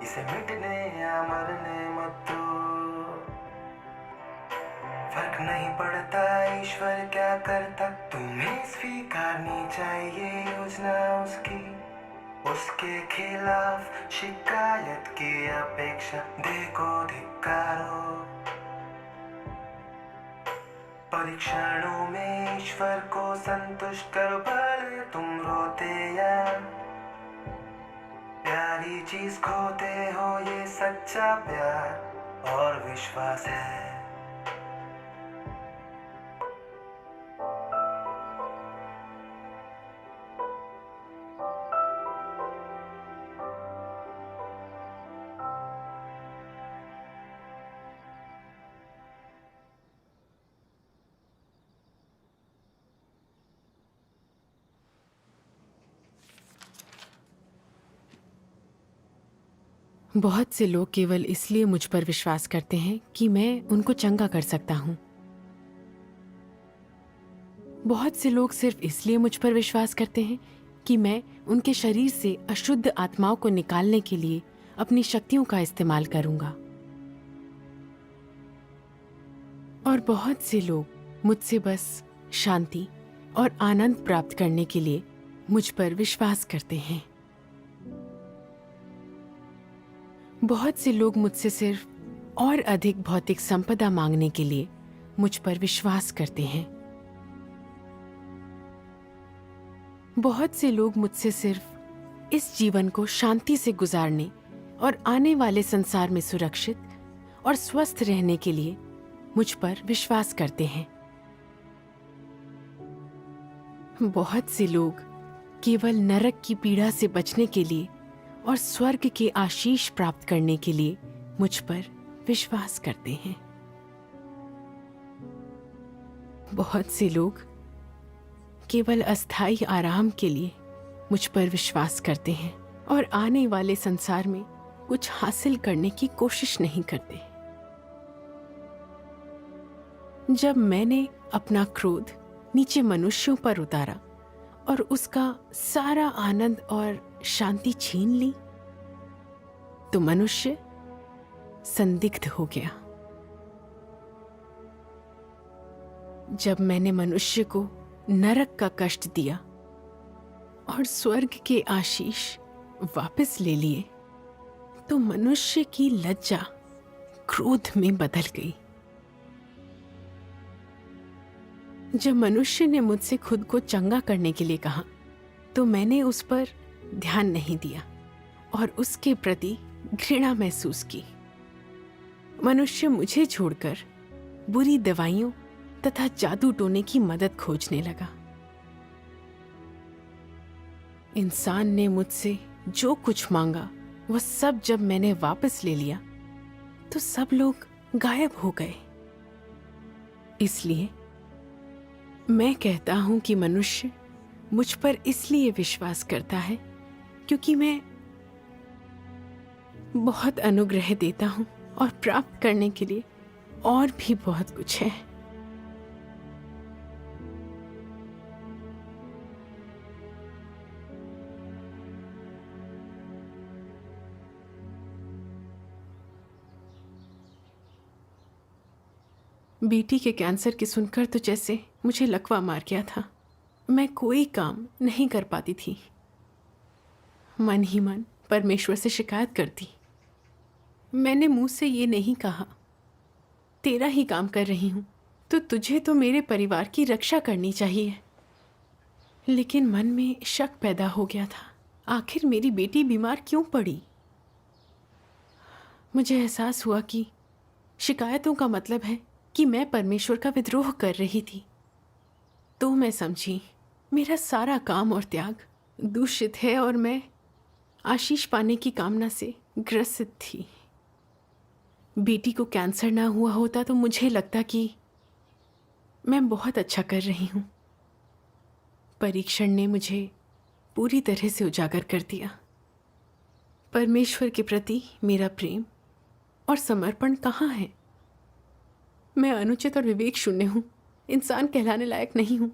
इसे मिटने या मरने मत दो। फर्क नहीं पड़ता ईश्वर क्या करता, तुम्हें स्वीकारनी चाहिए योजना उसकी। उसके खिलाफ शिकायत की अपेक्षा देखो धिक्कारो। परीक्षणों में ईश्वर को संतुष्ट करो, भले तुम रोते या प्यारी चीज खोते हो, ये सच्चा प्यार और विश्वास है। बहुत से लोग केवल इसलिए मुझ पर विश्वास करते हैं कि मैं उनको चंगा कर सकता हूं। बहुत से लोग सिर्फ इसलिए मुझ पर विश्वास करते हैं कि मैं उनके शरीर से अशुद्ध आत्माओं को निकालने के लिए अपनी शक्तियों का इस्तेमाल करूंगा। और बहुत से लोग मुझसे बस शांति और आनंद प्राप्त करने के लिए मुझ पर विश्वास करते हैं। बहुत से लोग मुझसे सिर्फ और अधिक भौतिक संपदा मांगने के लिए मुझ पर विश्वास करते हैं। बहुत से लोग मुझसे सिर्फ इस जीवन को शांति से गुजारने और आने वाले संसार में सुरक्षित और स्वस्थ रहने के लिए मुझ पर विश्वास करते हैं। बहुत से लोग केवल नरक की पीड़ा से बचने के लिए और स्वर्ग के आशीष प्राप्त करने के लिए मुझ पर विश्वास करते हैं। बहुत से लोग केवल अस्थायी आराम के लिए मुझ पर विश्वास करते हैं और आने वाले संसार में कुछ हासिल करने की कोशिश नहीं करते। जब मैंने अपना क्रोध नीचे मनुष्यों पर उतारा और उसका सारा आनंद और शांति छीन ली, तो मनुष्य संदिग्ध हो गया। जब मैंने मनुष्य को नरक का कष्ट दिया और स्वर्ग के आशीष वापस ले लिए, तो मनुष्य की लज्जा क्रोध में बदल गई। जब मनुष्य ने मुझसे खुद को चंगा करने के लिए कहा, तो मैंने उस पर ध्यान नहीं दिया और उसके प्रति घृणा महसूस की। मनुष्य मुझे छोड़कर बुरी दवाइयों तथा जादू टोने की मदद खोजने लगा। इंसान ने मुझसे जो कुछ मांगा वह सब जब मैंने वापस ले लिया, तो सब लोग गायब हो गए। इसलिए मैं कहता हूं कि मनुष्य मुझ पर इसलिए विश्वास करता है क्योंकि मैं बहुत अनुग्रह देता हूं और प्राप्त करने के लिए और भी बहुत कुछ है। बेटी के कैंसर की सुनकर तो जैसे मुझे लकवा मार गया था। मैं कोई काम नहीं कर पाती थी। मन ही मन परमेश्वर से शिकायत करती। मैंने मुंह से ये नहीं कहा, तेरा ही काम कर रही हूं, तो तुझे तो मेरे परिवार की रक्षा करनी चाहिए। लेकिन मन में शक पैदा हो गया था, आखिर मेरी बेटी बीमार क्यों पड़ी। मुझे एहसास हुआ कि शिकायतों का मतलब है कि मैं परमेश्वर का विद्रोह कर रही थी। तो मैं समझी मेरा सारा काम और त्याग दूषित है और मैं आशीष पाने की कामना से ग्रसित थी। बेटी को कैंसर ना हुआ होता तो मुझे लगता कि मैं बहुत अच्छा कर रही हूँ। परीक्षण ने मुझे पूरी तरह से उजागर कर दिया। परमेश्वर के प्रति मेरा प्रेम और समर्पण कहाँ है? मैं अनुचित और विवेक शून्य हूँ, इंसान कहलाने लायक नहीं हूँ।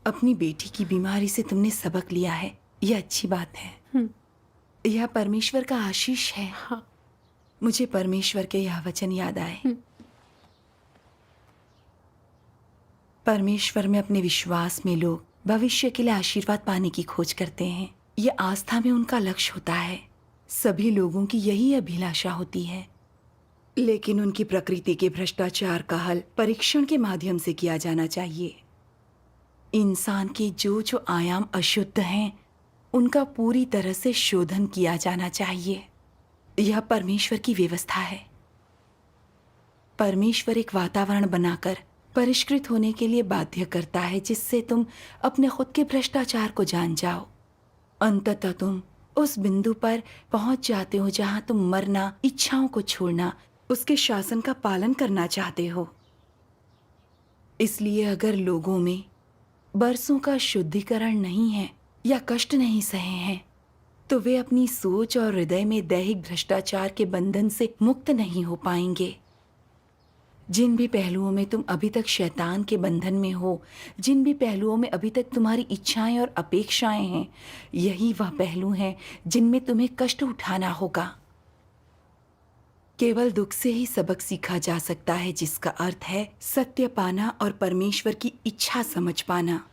अपनी बेटी की बीमारी से तुमने सबक लिया है, यह अच्छी बात है। यह परमेश्वर का आशीष है। हाँ। मुझे परमेश्वर के यह वचन याद आए। परमेश्वर में अपने विश्वास में लोग भविष्य के लिए आशीर्वाद पाने की खोज करते हैं। यह आस्था में उनका लक्ष्य होता है। सभी लोगों की यही अभिलाषा होती है, लेकिन उनकी प्रकृति के भ्रष्टाचार का हल परीक्षण के माध्यम से किया जाना चाहिए। इंसान के जो जो आयाम अशुद्ध हैं, उनका पूरी तरह से शोधन किया जाना चाहिए। यह परमेश्वर की व्यवस्था है। परमेश्वर एक वातावरण बनाकर परिष्कृत होने के लिए बाध्य करता है, जिससे तुम अपने खुद के भ्रष्टाचार को जान जाओ। अंततः तुम उस बिंदु पर पहुंच जाते हो जहां तुम मरना, इच्छाओं को छोड़ना, उसके शासन का पालन करना चाहते हो। इसलिए अगर लोगों में बरसों का शुद्धिकरण नहीं है या कष्ट नहीं सहे हैं, तो वे अपनी सोच और हृदय में दैहिक भ्रष्टाचार के बंधन से मुक्त नहीं हो पाएंगे। जिन भी पहलुओं में तुम अभी तक शैतान के बंधन में हो, जिन भी पहलुओं में अभी तक तुम्हारी इच्छाएं और अपेक्षाएं हैं, यही वह पहलू हैं जिनमें तुम्हें कष्ट उठाना होगा। केवल दुख से ही सबक सीखा जा सकता है, जिसका अर्थ है सत्य पाना और परमेश्वर की इच्छा समझ पाना।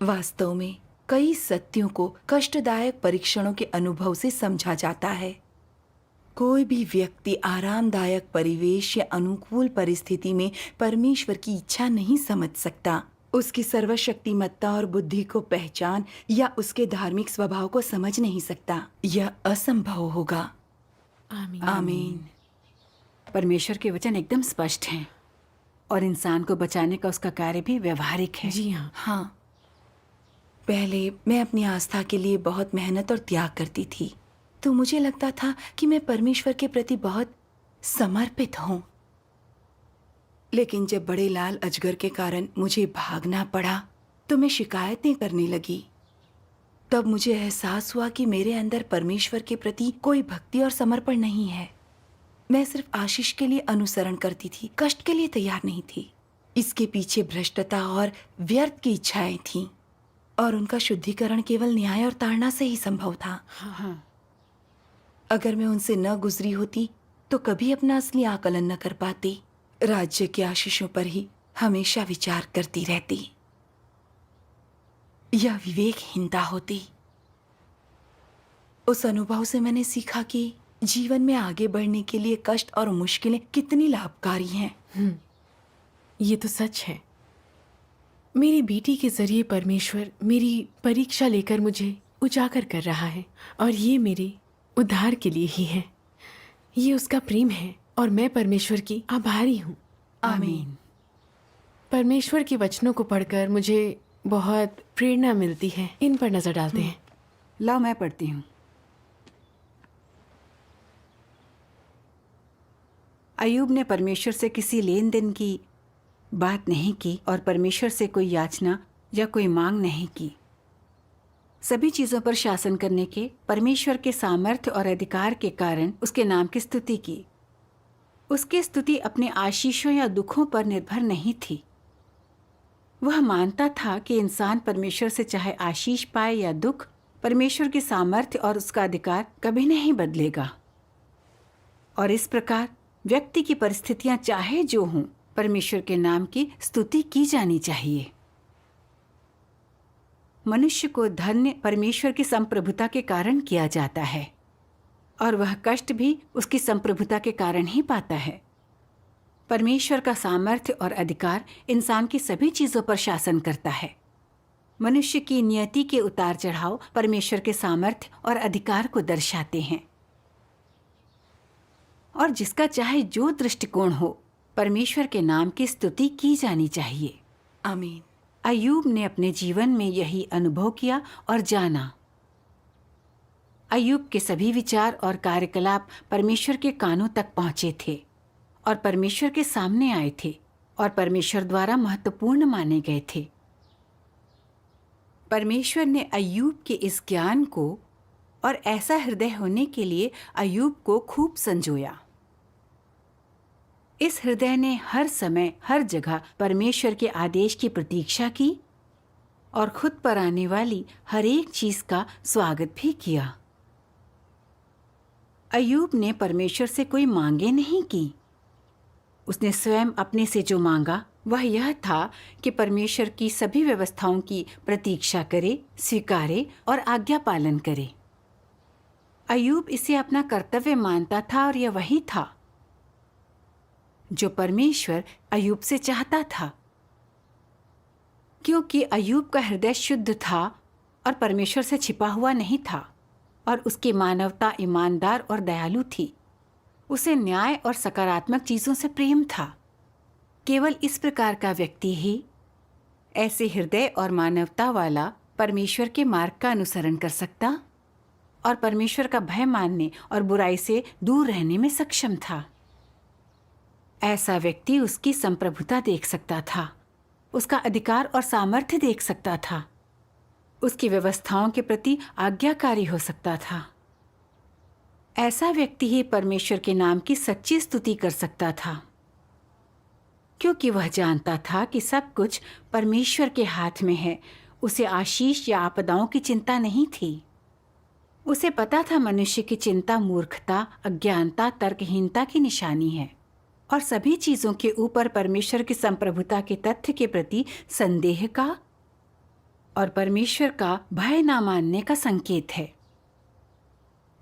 वास्तव में कई सत्यों को कष्टदायक परीक्षणों के अनुभव से समझा जाता है। कोई भी व्यक्ति आरामदायक परिवेश या अनुकूल परिस्थिति में परमेश्वर की इच्छा नहीं समझ सकता, उसकी सर्वशक्तिमत्ता और बुद्धि को पहचान या उसके धार्मिक स्वभाव को समझ नहीं सकता। यह असंभव होगा। आमीन। आमीन। परमेश्वर के वचन एकदम स्पष्ट हैं और इंसान को बचाने का उसका कार्य भी व्यवहारिक है। जी हाँ। हाँ, पहले मैं अपनी आस्था के लिए बहुत मेहनत और त्याग करती थी, तो मुझे लगता था कि मैं परमेश्वर के प्रति बहुत समर्पित हूँ। लेकिन जब बड़े लाल अजगर के कारण मुझे भागना पड़ा, तो मैं शिकायतें करने लगी। तब मुझे एहसास हुआ कि मेरे अंदर परमेश्वर के प्रति कोई भक्ति और समर्पण नहीं है। मैं सिर्फ आशीष के लिए अनुसरण करती थी, कष्ट के लिए तैयार नहीं थी। इसके पीछे भ्रष्टता और व्यर्थ की इच्छाएं थीं, और उनका शुद्धिकरण केवल न्याय और ताड़ना से ही संभव था। हाँ। अगर मैं उनसे न गुजरी होती तो कभी अपना असली आकलन न कर पाती। राज्य के आशीषों पर ही हमेशा विचार करती रहती। यह विवेकहीनता होती। उस अनुभव से मैंने सीखा कि जीवन में आगे बढ़ने के लिए कष्ट और मुश्किलें कितनी लाभकारी हैं। ये तो सच है। मेरी बेटी के जरिए परमेश्वर मेरी परीक्षा लेकर मुझे उजागर कर रहा है, और ये मेरे उद्धार के लिए ही है। ये उसका प्रेम है और मैं परमेश्वर की आभारी हूँ। आमीन। परमेश्वर के वचनों को पढ़कर मुझे बहुत प्रेरणा मिलती है। इन पर नजर डालते हैं। लाओ मैं पढ़ती हूँ। अय्यूब ने परमेश्वर से किसी लेन देन की बात नहीं की और परमेश्वर से कोई याचना या कोई मांग नहीं की। सभी चीजों पर शासन करने के परमेश्वर के सामर्थ्य और अधिकार के कारण उसके नाम की स्तुति की। उसकी स्तुति अपने आशीषों या दुखों पर निर्भर नहीं थी। वह मानता था कि इंसान परमेश्वर से चाहे आशीष पाए या दुख, परमेश्वर की सामर्थ्य और उसका अधिकार कभी नहीं बदलेगा। और इस प्रकार व्यक्ति की परिस्थितियां चाहे जो हों, परमेश्वर के नाम की स्तुति की जानी चाहिए। मनुष्य को धन्य परमेश्वर की संप्रभुता के कारण किया जाता है, और वह कष्ट भी उसकी संप्रभुता के कारण ही पाता है। परमेश्वर का सामर्थ्य और अधिकार इंसान की सभी चीजों पर शासन करता है। मनुष्य की नियति के उतार चढ़ाव परमेश्वर के सामर्थ्य और अधिकार को दर्शाते हैं। और जिसका चाहे जो दृष्टिकोण हो, परमेश्वर के नाम की स्तुति की जानी चाहिए। आमीन। अय्यूब ने अपने जीवन में यही अनुभव किया और जाना। अय्यूब के सभी विचार और कार्यकलाप परमेश्वर के कानों तक पहुंचे थे और परमेश्वर के सामने आए थे और परमेश्वर द्वारा महत्वपूर्ण माने गए थे। परमेश्वर ने अय्यूब के इस ज्ञान को और ऐसा हृदय होने के लिए अय्यूब को खूब संजोया। इस हृदय ने हर समय हर जगह परमेश्वर के आदेश की प्रतीक्षा की और खुद पर आने वाली हर एक चीज का स्वागत भी किया। अय्यूब ने परमेश्वर से कोई मांगे नहीं की। उसने स्वयं अपने से जो मांगा वह यह था कि परमेश्वर की सभी व्यवस्थाओं की प्रतीक्षा करे, स्वीकारे और आज्ञा पालन करे। अय्यूब इसे अपना कर्तव्य मानता था और यह वही था जो परमेश्वर अय्यूब से चाहता था, क्योंकि अय्यूब का हृदय शुद्ध था और परमेश्वर से छिपा हुआ नहीं था और उसकी मानवता ईमानदार और दयालु थी। उसे न्याय और सकारात्मक चीजों से प्रेम था। केवल इस प्रकार का व्यक्ति ही ऐसे हृदय और मानवता वाला परमेश्वर के मार्ग का अनुसरण कर सकता और परमेश्वर का भय मानने और बुराई से दूर रहने में सक्षम था। ऐसा व्यक्ति उसकी संप्रभुता देख सकता था, उसका अधिकार और सामर्थ्य देख सकता था, उसकी व्यवस्थाओं के प्रति आज्ञाकारी हो सकता था। ऐसा व्यक्ति ही परमेश्वर के नाम की सच्ची स्तुति कर सकता था, क्योंकि वह जानता था कि सब कुछ परमेश्वर के हाथ में है। उसे आशीष या आपदाओं की चिंता नहीं थी। उसे पता था मनुष्य की चिंता मूर्खता, अज्ञानता, तर्कहीनता की निशानी है और सभी चीजों के ऊपर परमेश्वर की संप्रभुता के तथ्य के प्रति संदेह का और परमेश्वर का भय न मानने का संकेत है।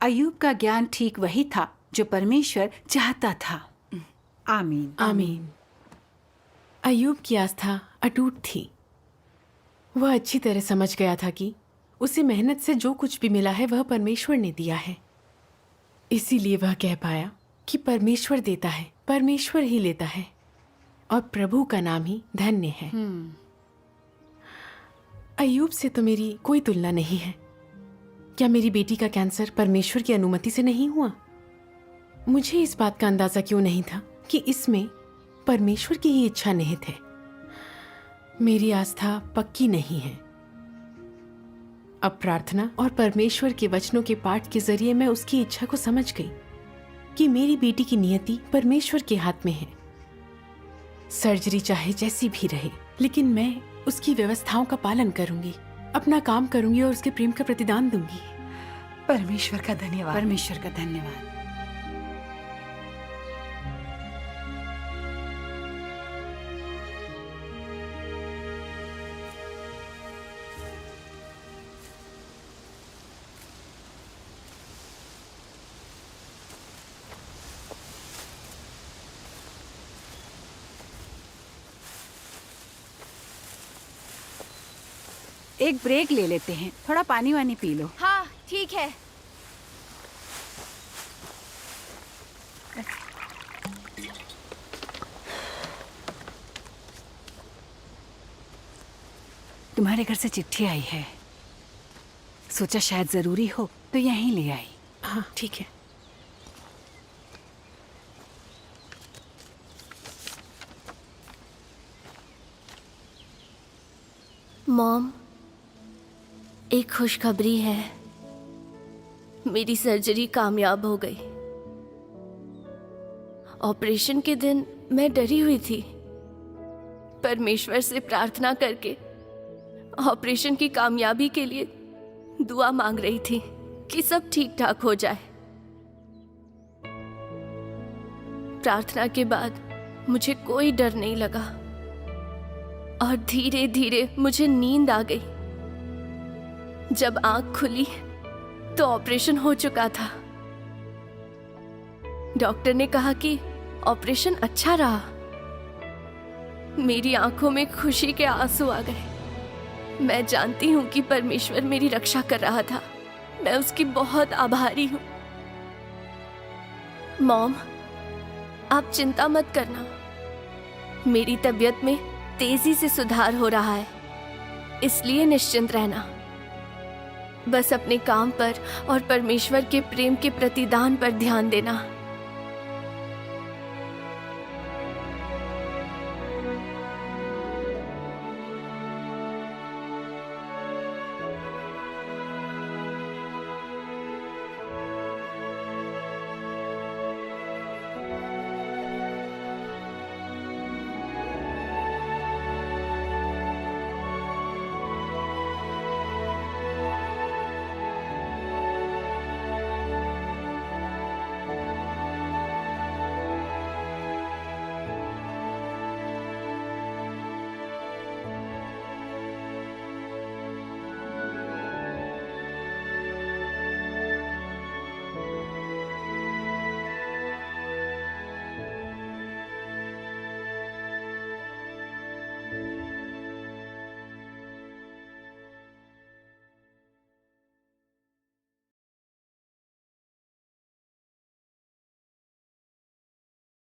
अय्यूब का ज्ञान ठीक वही था जो परमेश्वर चाहता था। आमीन। आमीन। अय्यूब की आस्था अटूट थी। वह अच्छी तरह समझ गया था कि उसे मेहनत से जो कुछ भी मिला है वह परमेश्वर ने दिया है। इसीलिए वह कह पाया कि परमेश्वर देता है, परमेश्वर ही लेता है और प्रभु का नाम ही धन्य है। अय्यूब से तो मेरी कोई तुलना नहीं है। क्या मेरी बेटी का कैंसर परमेश्वर की अनुमति से नहीं हुआ? मुझे इस बात का अंदाजा क्यों नहीं था कि इसमें परमेश्वर की ही इच्छा निहित है। मेरी आस्था पक्की नहीं है। अब प्रार्थना और परमेश्वर के वचनों के पाठ के जरिए मैं उसकी इच्छा को समझ गई कि मेरी बेटी की नियति परमेश्वर के हाथ में है। सर्जरी चाहे जैसी भी रहे, लेकिन मैं उसकी व्यवस्थाओं का पालन करूंगी, अपना काम करूंगी और उसके प्रेम का प्रतिदान दूंगी। परमेश्वर का धन्यवाद। परमेश्वर का धन्यवाद। एक ब्रेक ले लेते हैं, थोड़ा पानी वानी पी लो। हाँ ठीक है। तुम्हारे घर से चिट्ठी आई है, सोचा शायद जरूरी हो तो यहीं ले आई। हाँ ठीक है। मॉम, एक खुशखबरी है। मेरी सर्जरी कामयाब हो गई। ऑपरेशन के दिन मैं डरी हुई थी, परमेश्वर से प्रार्थना करके ऑपरेशन की कामयाबी के लिए दुआ मांग रही थी कि सब ठीक ठाक हो जाए। प्रार्थना के बाद मुझे कोई डर नहीं लगा और धीरे धीरे मुझे नींद आ गई। जब आंख खुली तो ऑपरेशन हो चुका था। डॉक्टर ने कहा कि ऑपरेशन अच्छा रहा। मेरी आंखों में खुशी के आंसू आ गए। मैं जानती हूं कि परमेश्वर मेरी रक्षा कर रहा था। मैं उसकी बहुत आभारी हूं। मॉम, आप चिंता मत करना। मेरी तबीयत में तेजी से सुधार हो रहा है, इसलिए निश्चिंत रहना। बस अपने काम पर और परमेश्वर के प्रेम के प्रतिदान पर ध्यान देना।